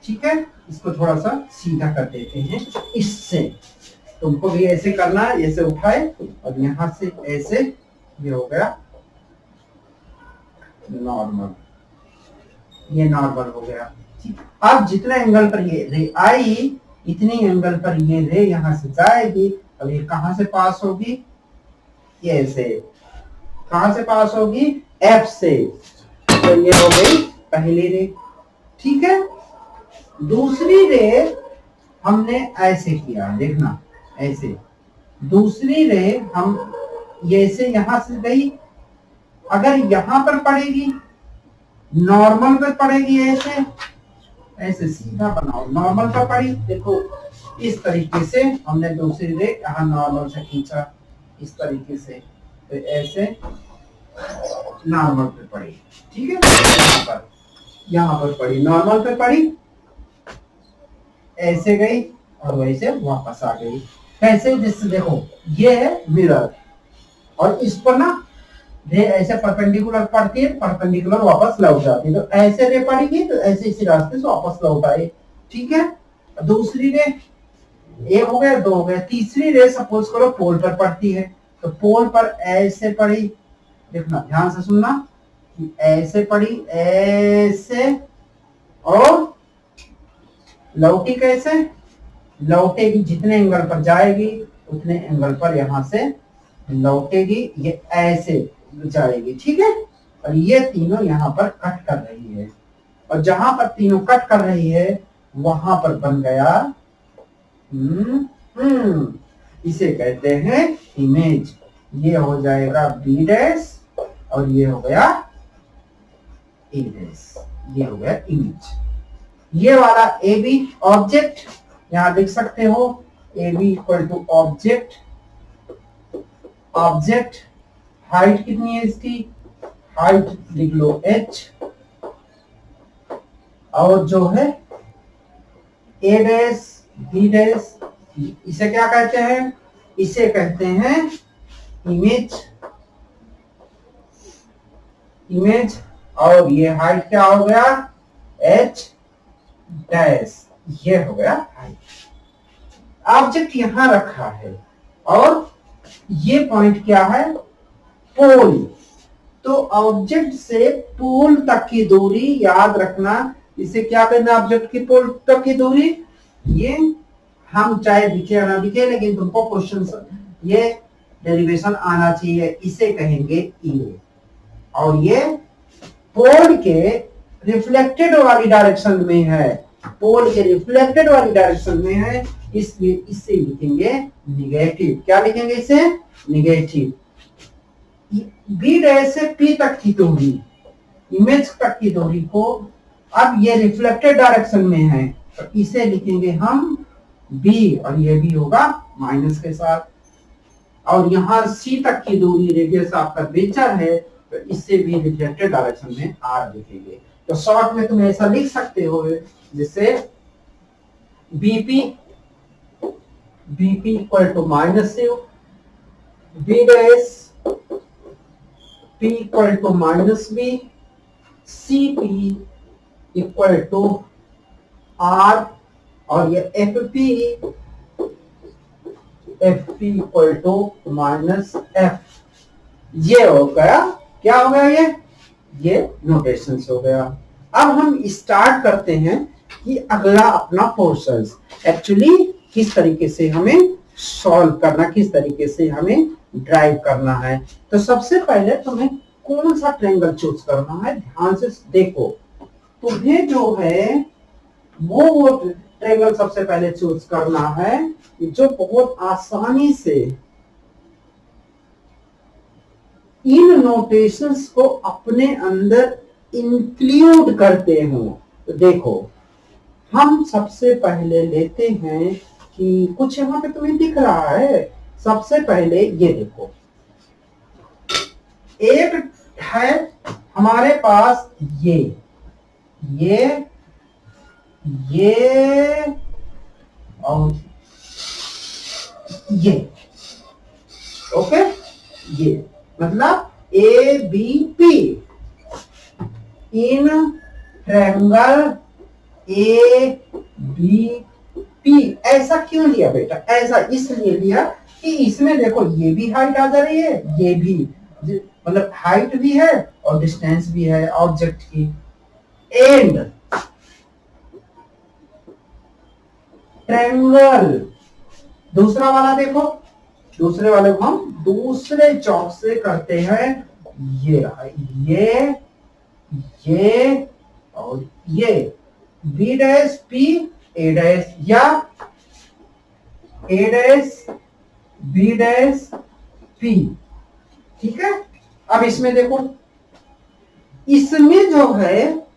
ठीक है। इसको थोड़ा सा सीधा कर देते हैं इससे, तुमको भी ऐसे करना है, ऐसे उठाए और यहाँ से ऐसे, ये हो गया नॉर्मल, ये नॉर्मल हो गया। अब जितने एंगल पर ये रे आई, इतनी एंगल पर ये रे यहाँ से जाएगी। अब ये कहां से पास होगी? ये से। कहां से पास होगी? एफ से। तो ये हो गई पहली रे, ठीक है। दूसरी रे हमने ऐसे किया, देखना ऐसे। दूसरी रे हम ये से यहां से गई, अगर यहां पर पड़ेगी, नॉर्मल पर पड़ेगी, ऐसे ऐसे सीधा बनाओ, नॉर्मल पर पड़ी, देखो इस तरीके से हमने दूसरी रे यहाँ नॉर्मल से खींचा, इस तरीके से, तो ऐसे नॉर्मल पे पड़ी, ठीक है। यहाँ पर पड़ी, नॉर्मल पे पड़ी, ऐसे गई और वैसे वापस आ गई। कैसे? जिससे देखो ये है मिरर और इस पर ना रे ऐसे परपेंडिकुलर पड़ती है, परपेंडिकुलर वापस लौट जाती है। तो ऐसे रे पड़ेगी तो ऐसे इसी रास्ते से वापस लौट आए, ठीक है। दूसरी रे, एक हो गया, 2 हो गया। तीसरी रे सपोज करो पोल पर पड़ती है, तो पोल पर ऐसे पड़ी, देखना ध्यान से सुनना, कि ऐसे पड़ी, ऐसे, और लौटी कैसे? लौटेगी जितने एंगल पर जाएगी उतने एंगल पर यहां से लौटेगी, ये ऐसे। जाएगी, ठीक है। और ये तीनों यहाँ पर कट कर रही है, और जहां पर तीनों कट कर रही है वहां पर बन गया इसे कहते हैं इमेज। ये हो जाएगा बी डैश और ये हो गया ए डैश, ये हो गया इमेज। ये वाला ए बी ऑब्जेक्ट यहां लिख सकते हो, A B equal to object, object height कितनी है इसकी, हाइट लिख लो h, और जो है ए डैश बी डैश, इसे क्या कहते हैं, इसे कहते हैं इमेज, इमेज। और ये हाइट क्या हो गया, h डैश, ये हो गया हाइट। ऑब्जेक्ट यहां रखा है और ये पॉइंट क्या है, पोल। तो ऑब्जेक्ट से पोल तक की दूरी याद रखना, इसे क्या करना, ऑब्जेक्ट की पोल तक की दूरी। ये हम चाहे दिखे ना दिखे, लेकिन तुमको क्वेश्चन ये डेरिवेशन आना चाहिए। इसे कहेंगे ए, और ये पोल के रिफ्लेक्टेड वाली डायरेक्शन में है, पोल के रिफ्लेक्टेड वाली डायरेक्शन में है, इसलिए इसे लिखेंगे निगेटिव। क्या लिखेंगे इसे, निगेटिव। बी डैश से पी तक की दूरी, इमेज तक की दूरी को, अब ये रिफ्लेक्टेड डायरेक्शन में है तो इसे लिखेंगे हम बी, और ये भी होगा माइनस के साथ। और यहां सी तक की दूरी रेडियस ऑफ कर्वेचर है तो इससे भी रिफ्लेक्टेड डायरेक्शन में आर लिखेंगे। तो शॉर्ट में तुम ऐसा लिख सकते हो जिससे BP, BP equal to minus C, B dash P equal to minus B, C P equal to R, और ये F P equal to minus F. ये हो गया, क्या हो गया, ये नोटेशन हो गया। अब हम स्टार्ट करते हैं कि अगला अपना पोर्शन एक्चुअली किस तरीके से हमें सॉल्व करना, किस तरीके से हमें ड्राइव करना है। तो सबसे पहले तुम्हें कौन सा ट्रायंगल चूज करना है, ध्यान से देखो। तुम्हें जो है वो ट्रायंगल सबसे पहले चूज करना है जो बहुत आसानी से इन नोटेशंस को अपने अंदर इंक्लूड करते हो। तो देखो, हम सबसे पहले लेते हैं कि कुछ यहां पे तुम्हें दिख रहा है। सबसे पहले ये देखो, एक है हमारे पास ये और ये, ओके। ये मतलब ए बी पी इन ट्रायंगल ए बी पी। ऐसा क्यों लिया बेटा, ऐसा इसलिए लिया कि इसमें देखो ये भी हाइट आ जा रही है, ये भी मतलब हाइट भी है और डिस्टेंस भी है ऑब्जेक्ट की। एंड ट्रायंगल दूसरा वाला देखो, दूसरे वाले को हम दूसरे चौक से करते हैं। ये और ये B dash P A dash, या A dash B dash P, ठीक है। अब इसमें देखो, इसमें जो है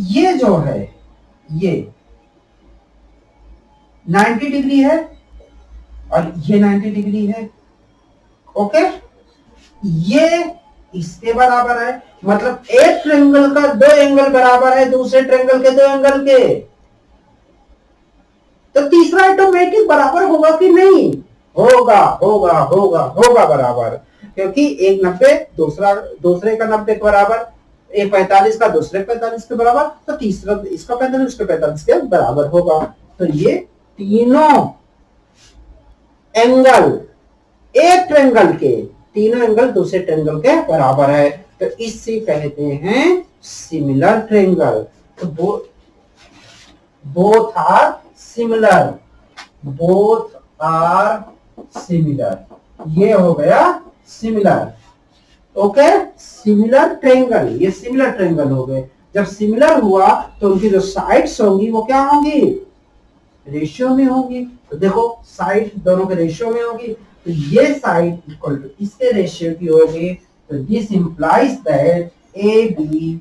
ये जो है ये 90 डिग्री है और ये 90 डिग्री है, ओके। ये इसके बराबर है, मतलब एक ट्रायंगल का दो एंगल बराबर है दूसरे ट्रायंगल के दो एंगल के। तो तीसरा ऑटोमेटिक बराबर होगा कि नहीं, होगा होगा होगा होगा बराबर, क्योंकि एक 90 दूसरे का 90 के बराबर, एक 45 का दूसरे 45 के बराबर, तो तीसरा इसका 45 उसके 45 के बराबर होगा। तो ये तीनों एंगल एक ट्रायंगल के तीनों एंगल दूसरे ट्रायंगल के बराबर है, तो इसे कहते हैं सिमिलर ट्रायंगल। तो both are similar, both are similar, ये हो गया सिमिलर। ओके, सिमिलर ट्रायंगल, ये सिमिलर ट्रायंगल हो गए। जब सिमिलर हुआ तो उनकी जो साइड्स होंगी वो क्या होंगी, रेशियो में होगी। तो देखो साइड दोनों के रेशियो में होगी, तो ये साइड इक्वल टू इसके रेशियो की होगी। तो this implies that A B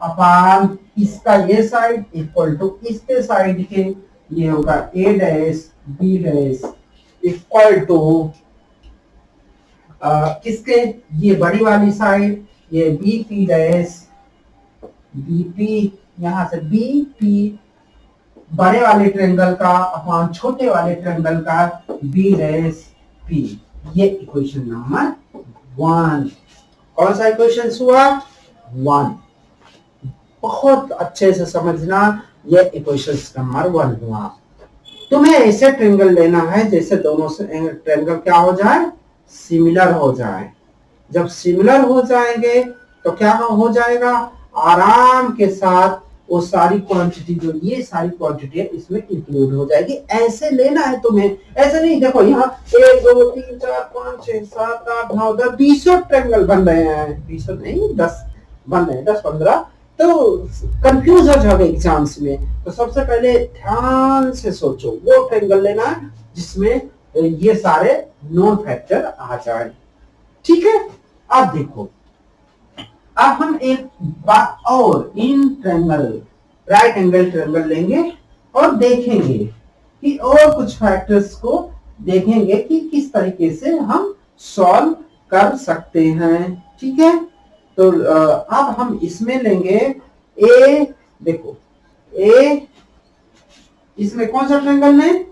upon इसका ये साइड इक्वल टू इसके साइड के, ये होगा A dash B dash equal to किसके, ये बड़ी वाली साइड ये बी पी डैश बीपी, यहां से बीपी बड़े वाले ट्रायंगल का अपॉन छोटे वाले ट्रायंगल का बी डैश पी। ये इक्वेशन नंबर 1। कौन सा इक्वेशन हुआ, 1। बहुत अच्छे से समझना, ये इक्वेशन नंबर 1 हुआ। तुम्हें ऐसे ट्रायंगल लेना है जैसे दोनों से ट्रायंगल क्या हो जाए, सिमिलर हो जाए। जब सिमिलर हो जाएंगे तो क्या हो जाएगा, आराम के साथ वो सारी क्वांटिटी जो ये सारी क्वांटिटी है इसमें इंक्लूड हो जाएगी। ऐसे लेना है तुम्हें, ऐसे नहीं। देखो यहाँ 1 2 3 4 5 6 7 8 9 10 20 ट्रायंगल बन रहे हैं, 20 नहीं 10 बन रहे हैं, 10 15, तो कंफ्यूज हो जाओगे एग्जाम्स में। तो सबसे पहले ध्यान से सोचो, वो ट्रायंगल लेना है जिसमें ये सारे नॉन फैक्टर आ जाए। ठीक है, अब देखो, अब हम एक बात और, in triangle right angle triangle लेंगे और देखेंगे कि और कुछ फैक्टर्स को देखेंगे कि किस तरीके से हम सॉल्व कर सकते हैं। ठीक है, तो अब हम इसमें लेंगे ए, देखो ए, इसमें कौन सा ट्रायंगल लें,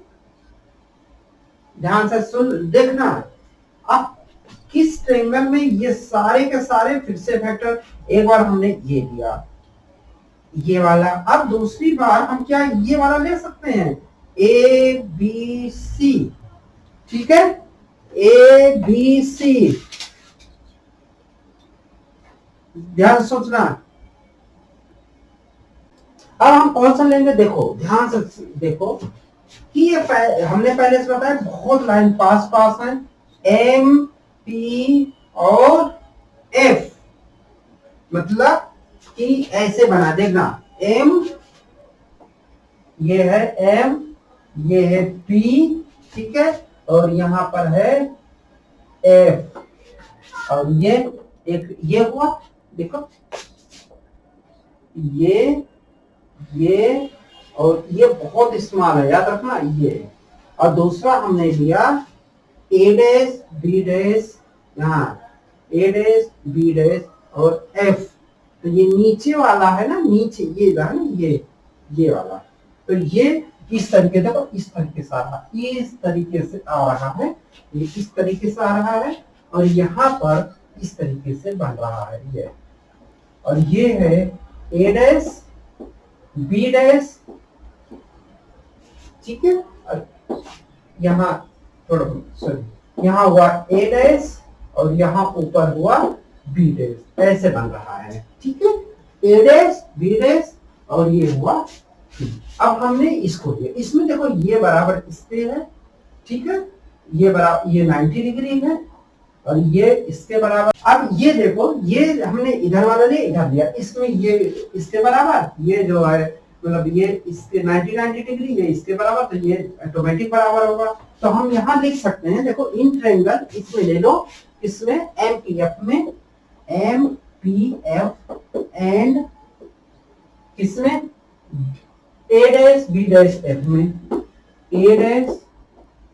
ध्यान से सुन देखना। अब किस ट्रायंगल में ये सारे के सारे फिर से फैक्टर, एक बार हमने ये लिया ये वाला, अब दूसरी बार हम क्या ये वाला ले सकते हैं, ए बी सी। ठीक है, ए बी सी, ध्यान से सोचना। अब हम कौन सा लेंगे, देखो ध्यान से देखो कि ये हमने पहले से बताया बहुत लाइन पास पास है, एम पी और एफ, मतलब कि ऐसे बना देगा, एम ये है एम, ये है पी, ठीक है, और यहां पर है एफ, और ये एक ये हुआ, देखो ये और ये बहुत स्मॉल है, याद रखना ये। और दूसरा हमने लिया ए डैश बी डैश, यहाँ ए डैश बी डैश और एफ, तो ये नीचे वाला है ना, नीचे ये है ना, ये वाला, तो ये इस तरीके, देखो इस तरीके से आ रहा है, इस तरीके से आ रहा है, ये इस तरीके से आ रहा है, और यहाँ पर इस तरीके से बन रहा है ये, और ये है ए डैश बी डैश, ठीक है, और यहाँ थोड़ा सॉरी यहाँ हुआ ए डैश और यहाँ ऊपर हुआ बी डैश, ऐसे बन रहा है। ठीक है, ए डैश बी डैश और ये हुआ। अब हमने इसको लिया, इसमें देखो ये बराबर इस पे है, ठीक है, ये बराबर ये 90 डिग्री है और ये इसके बराबर। अब ये देखो, ये हमने इधर वाला लिया इधर लिया, इसमें ये इसके बराबर, ये जो है मतलब ये इसके 90 डिग्री, ये इसके बराबर, तो ये ऑटोमेटिक बराबर होगा। तो हम यहाँ लिख सकते हैं, देखो इन ट्रायंगल इसमें ले लो, इसमें एम पी एफ में एम पी एफ एंड किसमें ए डैश बी डैश एफ में, ए डैश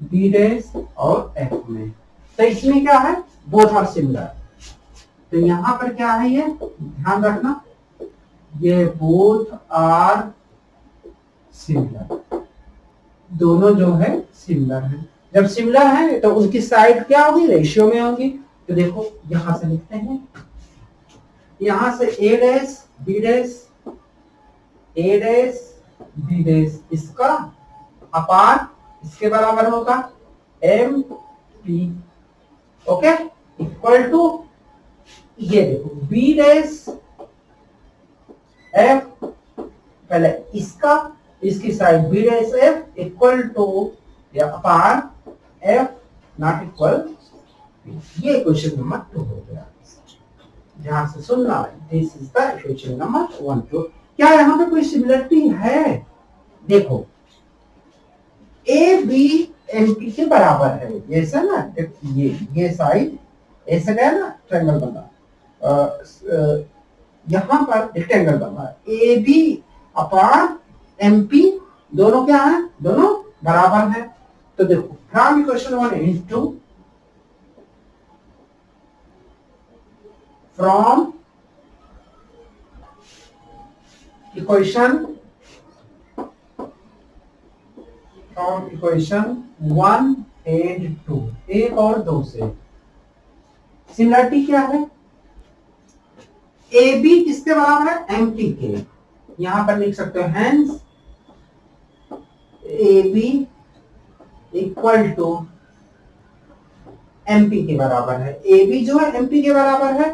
बी डैश और एफ में, तो इसमें क्या है, बोथ आर सिमिलर। तो यहाँ पर क्या है, ये ध्यान रखना, ये बोथ आर सिमिलर, दोनों जो है सिमिलर है। जब सिमिलर है तो उनकी साइड क्या होगी, रेशियो में होगी। तो देखो यहां से लिखते हैं, यहां से A dash B dash, A dash B dash इसका अपार इसके बराबर होगा M P, okay, equal to ये देखो बी डैश एफ, पहले इसका इसकी side B dash F equal to या अपार एफ नॉट इक्वल ये क्वेश्चन नंबर 2 हो गया। ध्यान से सुनना, this is the question number 1 2। क्या यहाँ पे कोई सिमिलरिटी है? देखो ए बी एम पी के बराबर है, ऐसा ना, ये साइड ऐसे गया ना, ट्रायंगल बना, यहाँ पर रेक्टेंगल बना, A B upon M P दोनों क्या है? दोनों बराबर है। तो देखो from equation 1 into from equation 1 and 2, 1 और 2 से सिमिलरिटी क्या है? ए बी किसके बराबर है? एम पी के। यहां पर लिख सकते हो hence A B equal to M P के बराबर है। ए बी जो है एम पी के बराबर है।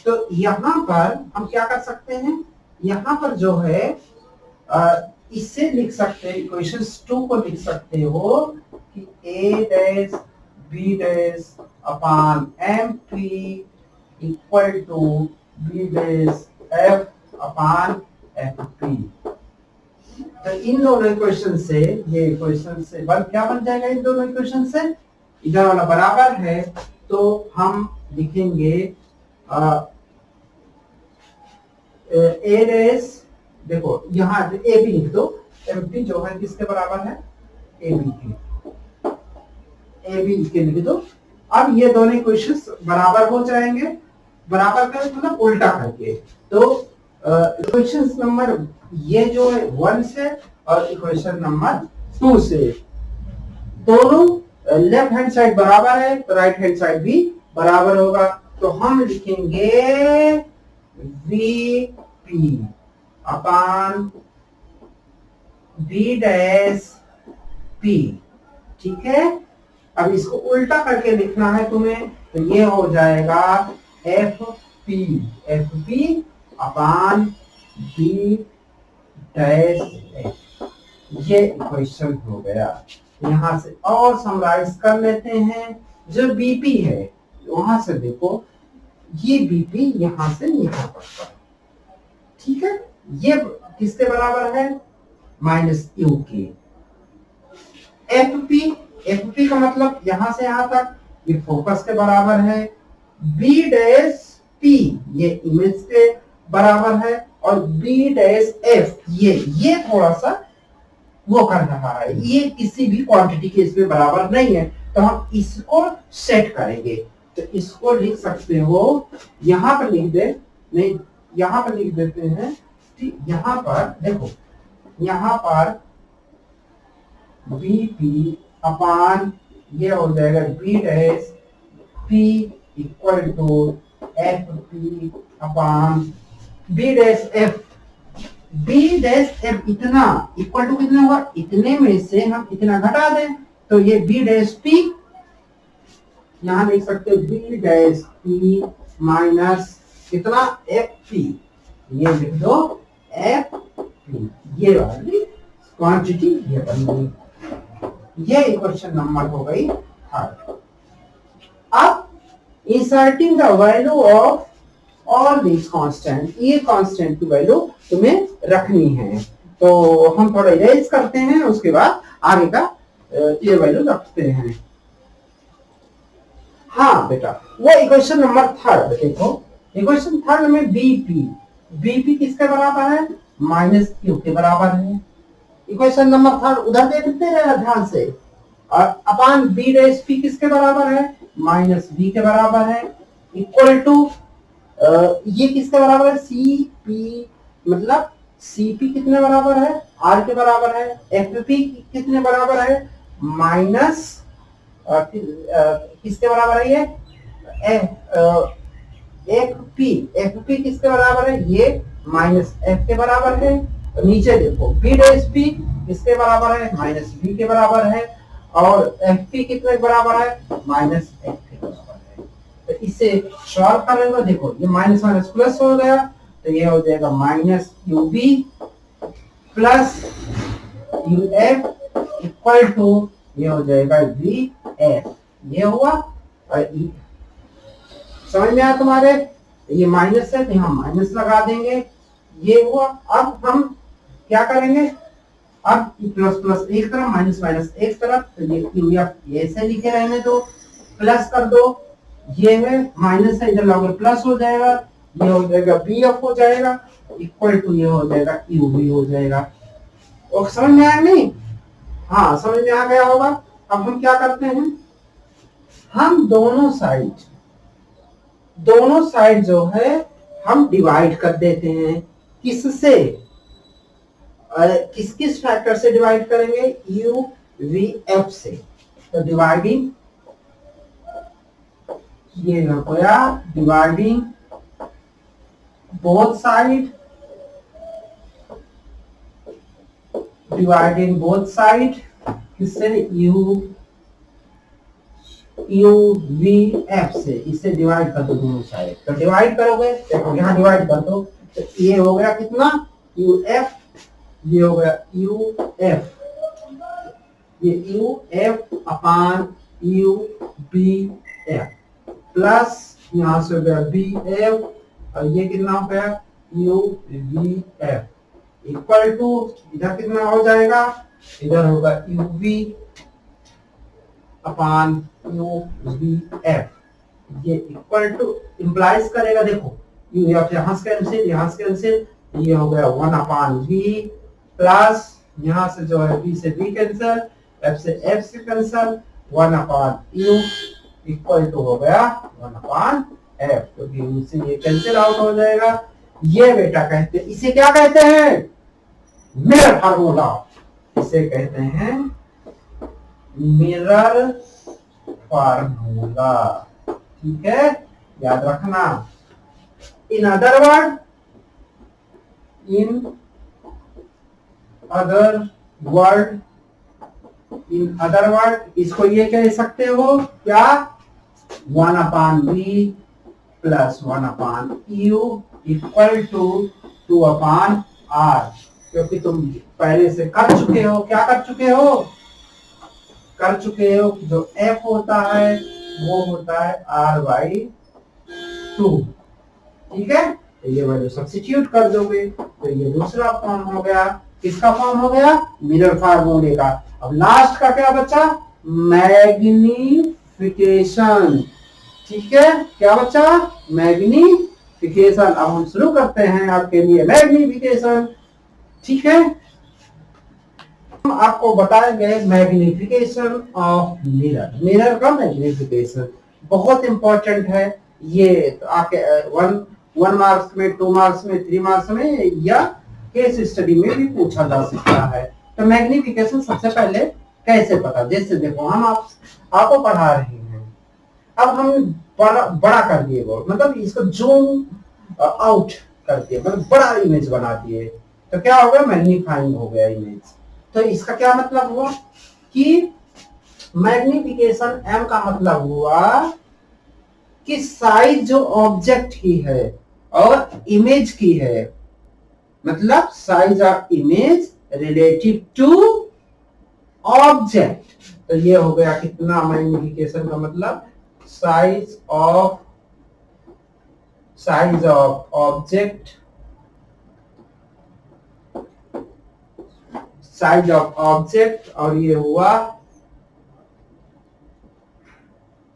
तो यहां पर हम क्या कर सकते हैं? यहां पर जो है इससे लिख सकते हैं, इक्वेशन 2 को लिख सकते हो कि A dash B dash upon M P equal to B dash F upon F P. तो इन दोनों इक्वेशन से, ये इक्वेशन से बन क्या बन जाएगा? इन दोनों इक्वेशन से इधर वाला बराबर है, तो हम लिखेंगे ए डैश, देखो यहाँ ए बी लिख दो, एम पी जो है किसके बराबर है? ए बी के, ए बी के लिख दो। अब ये दोनों इक्वेशंस बराबर हो जाएंगे, बराबर का मतलब उल्टा करके। तो इक्वेशन नंबर ये जो है 1 से और इक्वेशन नंबर 2 से दोनों लेफ्ट हैंड साइड बराबर है, तो राइट हैंड साइड भी बराबर होगा। तो हम लिखेंगे V P upon B dash P. ठीक है, अब इसको उल्टा करके लिखना है तुम्हें, तो ये हो जाएगा F P upon B dash F. ये इक्वेशन हो गया। यहां से और समराइज कर लेते हैं, जो बीपी है वहां से देखो, ये बीपी यहां से यहां पड़ता है। ठीक है, ये किसके बराबर है? माइनस यू के। एफ पी का मतलब यहां से यहां तक, ये फोकस के बराबर है। बी डैश पी ये इमेज के बराबर है, और बी डैश एफ ये थोड़ा सा वो कर रहा है, ये किसी भी क्वांटिटी के इसमें बराबर नहीं है, तो हम इसको सेट करेंगे। तो इसको लिख सकते हो, यहां पर लिख दे, नहीं यहां पर लिख देते हैं। यहां पर देखो, यहां पर बी पी अपान ये हो जाएगा B dash P equal to F P upon B dash F. B dash F इतना इक्वल टू कितना होगा? इतने में से हम इतना घटा दें, तो ये बी डैश पी, यहां लिख सकते हो बी डैश पी माइनस कितना? F P. ये लिख दो एफ पी, ये वाली क्वांटिटी ये बन गई। ये इक्वेशन नंबर हो गई 3rd। अब inserting the value of all this constant, ये कांस्टेंट की वैल्यू तुम्हें रखनी है। तो हम थोड़ा इरेज करते हैं, उसके बाद आगे का ये वैल्यू रखते हैं। हाँ बेटा, वो इक्वेशन नंबर 3rd देखो, इक्वेशन 3rd में बीपी किसके बराबर है? माइनस क्यू के बराबर है। इक्वेशन नंबर 3rd उधर देखते रहे ध्यान से। और अपान बी डैश पी किसके बराबर है? माइनस बी के बराबर है। इक्वल टू ये किसके बराबर है? सी पी, मतलब सी पी कितने बराबर है? आर के बराबर है। एफ पी कितने बराबर है? माइनस किसके बराबर है? ये एफ पी किसके बराबर है? ये माइनस एफ के बराबर है। तो नीचे देखो बी डैश पी किसके बराबर है? माइनस बी के बराबर है। और एफ पी कितने बराबर है? माइनस एफ के बराबर है। तो इसे सॉल्व करेंगे, देखो ये माइनस माइनस प्लस हो गया, तो ये हो जाएगा minus U B plus U F equal to ये हो जाएगा वी एफ। ये हुआ, और समझ में आया तुम्हारे? ये माइनस है तो यहाँ माइनस लगा देंगे, ये हुआ। अब हम क्या करेंगे, अब प्लस प्लस एक तरफ, माइनस माइनस एक तरफ, तो ये क्यू एफ ऐसे लिखे रहने दो, प्लस कर दो, ये है माइनस है, इधर लाओगे प्लस हो जाएगा, ये हो जाएगा बी एफ हो जाएगा, इक्वल टू ये हो जाएगा यू बी हो जाएगा। और समझ में आया नहीं? हाँ समझ में आ गया होगा। अब हम क्या करते हैं, हम दोनों साइड जो है हम डिवाइड कर देते हैं। किससे? किस किस फैक्टर से डिवाइड करेंगे? यू वी एफ से। तो डिवाइडिंग, ये हो गया dividing both side, dividing both side किससे? यू वी एफ से, इससे डिवाइड कर दो दोनों साइड। तो डिवाइड करोगे, देखो यहाँ डिवाइड कर दो, तो ये हो गया कितना? यू एफ, ये हो गया यू एफ, ये U F upon U B F, plus यहाँ से हो गया बी एफ, और ये कितना हो गया? U V F, equal to इधर कितना हो जाएगा? इधर होगा U V upon U V F, ये इक्वल टू इंप्लाइज करेगा, देखो यू एफ यहाँ से कैंसिल, यहाँ से कैंसिल, ये हो गया 1 अपॉन वी, प्लस यहाँ से जो है बी से बी कैंसिल, एफ से cancel, 1 upon U equal to हो गया 1 अपॉन एफ, क्योंकि इनसे ये कैंसिल आउट हो जाएगा। ये बेटा कहते हैं, इसे क्या कहते हैं? मिरर फार्मूला, इसे कहते हैं मिरर फार्मूला, ठीक है, याद रखना। इन अदर वर्ड इसको ये कह सकते हो क्या? 1 upon B plus 1 upon U equal to 2 upon R, क्योंकि तुम पहले से कर चुके हो, क्या कर चुके हो? कर चुके हो कि जो f होता है वो होता है r बाई 2, ठीक है। तो ये वैल्यू सब्स्टिट्यूट कर दोगे, तो ये दूसरा फॉर्म हो गया। किसका फॉर्म हो गया? मिरर फार्मूले का। अब लास्ट का क्या बचा? मैग्निफिकेशन, ठीक है, क्या बचा? मैग्निफिकेशन। अब हम शुरू करते हैं आपके लिए मैग्निफिकेशन, ठीक है। हम आपको बताएंगे मैग्निफिकेशन ऑफ मिरर। मिरर का मैग्निफिकेशन बहुत इंपॉर्टेंट है। ये आपके 1 मार्क्स में, 2 मार्क्स में, 3 मार्क्स में या केस स्टडी में भी पूछा जा सकता है। तो मैग्निफिकेशन सबसे पहले कैसे पता? जैसे देखो हम आपको पढ़ा रहे हैं, अब हम बड़ा कर दिए वो, मतलब इसको जूम आउट कर दिए, मतलब बड़ा इमेज बना दिए, तो क्या हो गया? मैग्नीफाइंग हो गया इमेज। तो इसका क्या मतलब हुआ कि मैग्निफिकेशन एम का मतलब हुआ कि साइज जो ऑब्जेक्ट की है और इमेज की है, मतलब size of image relative to object. तो ये हो गया कितना? मैग्निफिकेशन का मतलब size of object, size of object, और ये हुआ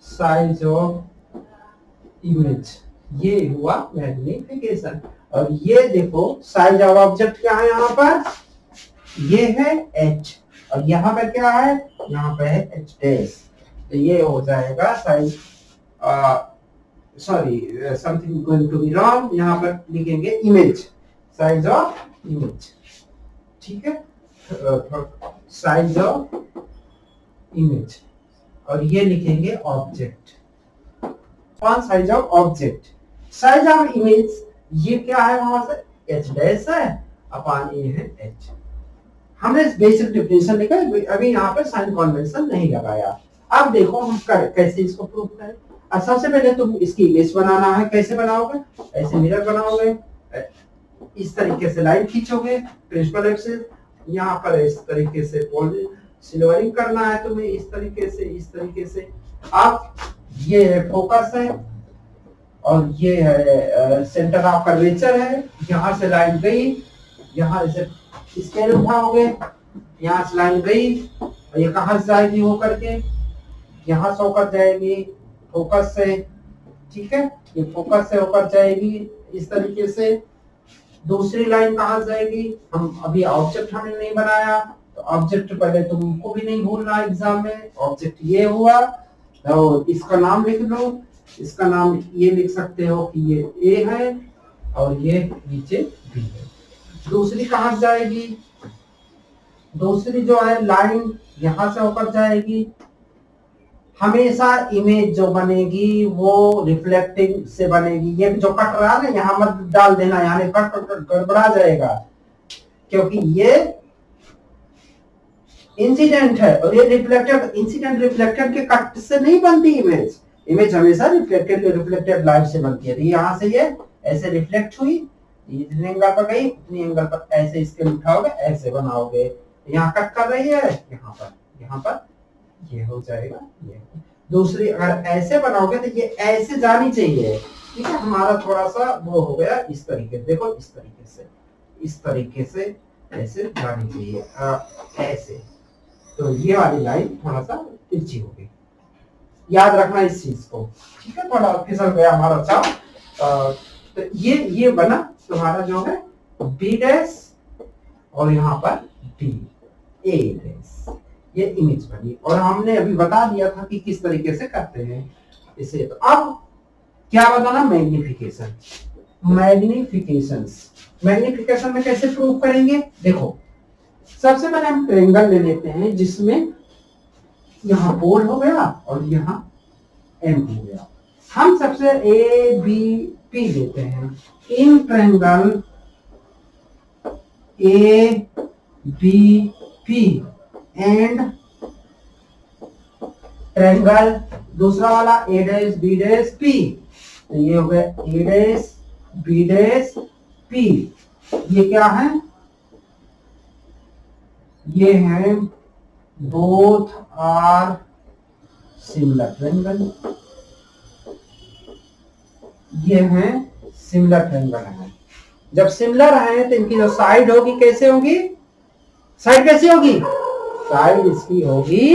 साइज ऑफ इमेज, ये हुआ मैग्निफिकेशन। और ये देखो साइज ऑफ ऑब्जेक्ट क्या है यहाँ पर? ये है h, और यहाँ पर क्या है? यहाँ पे है h डैश। तो ये हो जाएगा size, sorry something going to be wrong, यहाँ पर लिखेंगे इमेज, साइज ऑफ इमेज, ठीक है, साइज ऑफ इमेज, और ये लिखेंगे ऑब्जेक्ट। कौन? Size of object. Size of image ये क्या है? वहां से h डैश है अपॉन ए है h। हमने बेसिक डेफिनेशन लिखा है, अभी यहाँ पर साइन कन्वेंशन नहीं लगाया। अब देखो हम कैसे इसको प्रूव करें। सबसे पहले तुम इसकी इमेज बनाना है। कैसे बनाओगे? ऐसे मिरर बनाओगे, इस तरीके से लाइन खींचोगे प्रिंसिपल एक्सिस, यहाँ पर इस तरीके से सिल्वरिंग करना है तुम्हें, इस तरीके से, इस तरीके से। आप ये फोकस है, और ये है सेंटर ऑफ कर्वेचर है। यहाँ से लाइन गई, यहाँ से स्केल उठाओगे, यहाँ से लाइन गई और ये कहाँ से जाएगी हो करके, यहाँ से होकर जाएगी फोकस से, ठीक है, ये फोकस से होकर जाएगी इस तरीके से। दूसरी लाइन कहाँ जाएगी, हम अभी ऑब्जेक्ट हमने नहीं बनाया, तो ऑब्जेक्ट पहले तुमको भी नहीं भूलना एग्जाम में। ऑब्जेक्ट ये हुआ, तो इसका नाम लिख लो, इसका नाम ये लिख सकते हो कि ये ए है और ये नीचे बी है। दूसरी कहाँ जाएगी, दूसरी जो है लाइन यहां से होकर जाएगी। हमेशा इमेज जो बनेगी वो रिफ्लेक्टिंग से बनेगी। ये जो कट रहा है ना, यहाँ मत डाल देना, यहाँ कट गड़बड़ा जाएगा, क्योंकि ये इंसिडेंट है और ये रिफ्लेक्टेड, इंसिडेंट रिफ्लेक्टेड के कट से नहीं बनती इमेज। इमेज हमेशा रिफ्लेक्टेड लाइट से बनती है। तो यहाँ से ये ऐसे रिफ्लेक्ट हुई, जितने एंगल पर गई उतनी एंगल पर ऐसे इसके उठाओगे, ऐसे बनाओगे। यहाँ कट कर रही है, यहाँ पर ये हो जाएगा ये। दूसरी अगर ऐसे बनाओगे तो ये ऐसे जानी चाहिए, ठीक है। हमारा थोड़ा सा वो हो गया इस तरीके से, देखो इस तरीके से ऐसे जानी चाहिए, ऐसे। तो ये वाली लाइन थोड़ा सा तिरछी हो गई, याद रखना इस चीज को, ठीक है। थोड़ा फिसल गया हमारा चाप। तो ये बना तुम्हारा जो है बी डैश और यहाँ पर डी ए डैश, ये इमेज बनी। और हमने अभी बता दिया था कि किस तरीके से करते हैं इसे। तो अब क्या बताना, मैग्निफिकेशन। मैग्निफिकेशन में कैसे प्रूव करेंगे, देखो सबसे पहले हम ट्रायंगल ले लेते हैं जिसमें यहाँ पोल हो गया और यहाँ एम हो गया। हम सबसे ए बी पी लेते हैं। In triangle A B P and triangle दूसरा वाला A dash B dash P, तो ये हो गया A dash B dash P. ये क्या है, ये है बोथ आर सिमिलर ट्रायंगल, ये है सिमिलर ट्रायंगल है। जब सिमिलर है तो इनकी जो साइड होगी कैसे होगी, साइड कैसी होगी, साइड इसकी होगी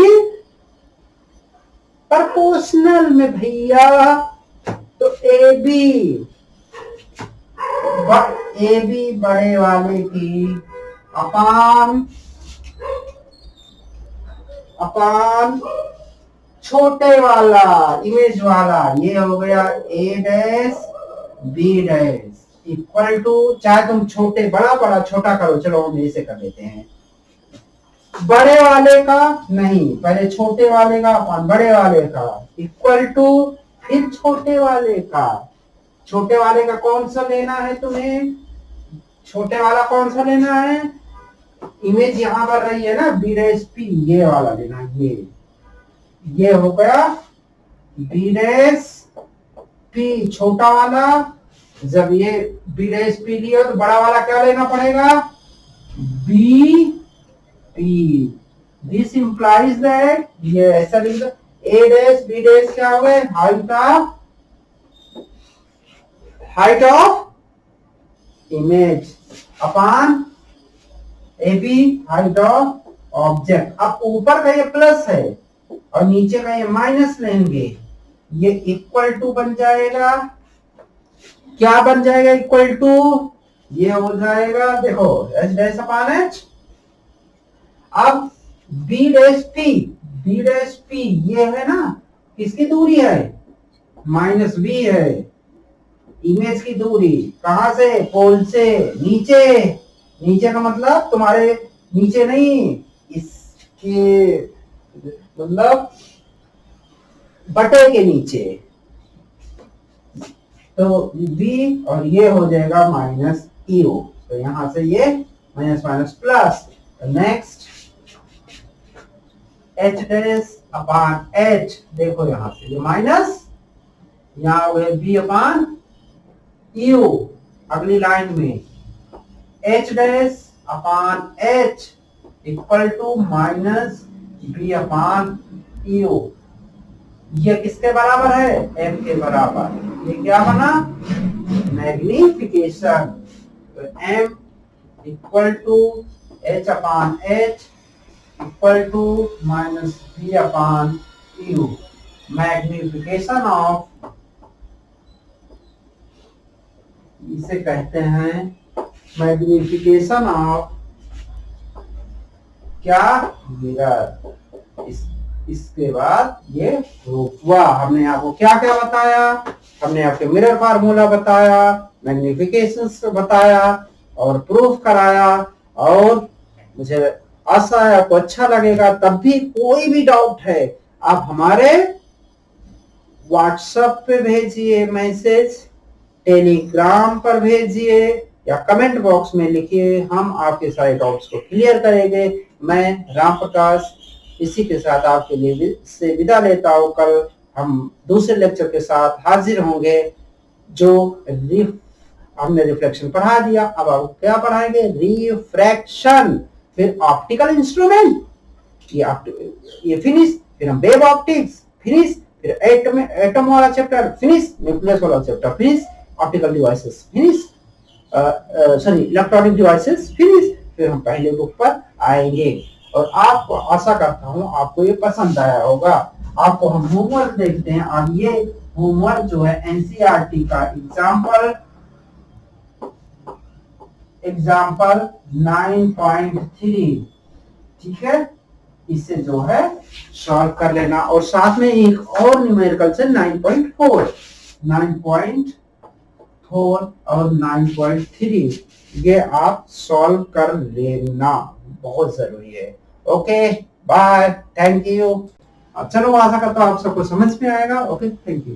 प्रोपोर्शनल में भैया। तो ए बी बड़े वाले की अपान छोटे वाला इमेज वाला, ये हो गया A dash B dash equal to, चाहे तुम छोटे बड़ा छोटा करो, चलो हम ऐसे कर लेते हैं। बड़े वाले का नहीं, पहले छोटे वाले का अपन बड़े वाले का इक्वल टू, फिर छोटे वाले का। छोटे वाले का कौन सा लेना है तुम्हें, छोटे वाला कौन सा लेना है, इमेज यहां पर रही है ना बी डैश पी, ये वाला लेना है। ये हो गया बी डैश पी छोटा वाला। जब ये बी डैश पी लिया तो बड़ा वाला क्या लेना पड़ेगा, B P. This implies that, ये ऐसा लिख दो, ए डैश बी डैश क्या हो गए, height of image upon A B height of object. अब ऊपर का ये प्लस है और नीचे का ये माइनस लेंगे, ये इक्वल टू बन जाएगा, क्या बन जाएगा इक्वल टू, ये हो जाएगा देखो एच डैश अपॉन एच। अब बी डैश पी ये है ना, किसकी दूरी है, माइनस बी है, इमेज की दूरी कहां से, पोल से नीचे का मतलब तुम्हारे नीचे नहीं, इसके मतलब बटे के नीचे। तो b और ये हो जाएगा माइनस eo, तो यहां से ये minus minus plus. Next h dash upon h, देखो यहां से ये माइनस, यहाँ हो गया b अपॉन u। अगली लाइन में h dash upon h equal to minus b upon u। ये किसके बराबर है? m के बराबर। ये क्या बना? मैग्निफिकेशन। तो m equal to h upon h equal to minus v upon u। Magnification of, इसे कहते हैं मैग्निफिकेशन ऑफ क्या? मिरर। इसके बाद ये प्रूफ हुआ। हमने आपको क्या क्या बताया? हमने आपको मिरर फार्मूला बताया, मैग्निफिकेशन बताया और प्रूफ कराया। और मुझे आशा है आपको अच्छा लगेगा। तब भी कोई भी डाउट है आप हमारे व्हाट्सएप पे भेजिए मैसेज, टेलीग्राम पर भेजिए या कमेंट बॉक्स में लिखिए। हम आपके सारे डाउट्स को क्लियर करेंगे। मैं राम प्रकाश इसी के साथ आपके लिए से विदा लेता हूँ। कल हम दूसरे लेक्चर के साथ हाजिर होंगे। जो हमने रिफ्लेक्शन पढ़ा दिया, अब आप क्या पढ़ाएंगे? रिफ्रैक्शन, फिर ऑप्टिकल इंस्ट्रूमेंट, ये फिनिश, फिर हम वेव ऑप्टिक्स फिनिश, फिर एटम वाला चैप्टर फिनिश, न्यूक्लियस वाला chapter finish, optical devices finish, sorry electronic devices finish. फिर हम पहले बुक पर आएंगे और आपको आशा करता हूँ आपको ये पसंद आया होगा। आपको हम होमवर्क देखते हैं। अब ये होमवर्क जो है एनसीईआरटी का एग्जाम्पल 9.3, ठीक है, इसे जो है सॉल्व कर लेना। और साथ में एक और न्यूमेरिकल से 9.4 और 9.3 ये आप सॉल्व कर लेना, बहुत जरूरी है। Okay, bye, thank you. चलो, आशा करता हूँ आप सबको समझ में आएगा। Okay, thank you.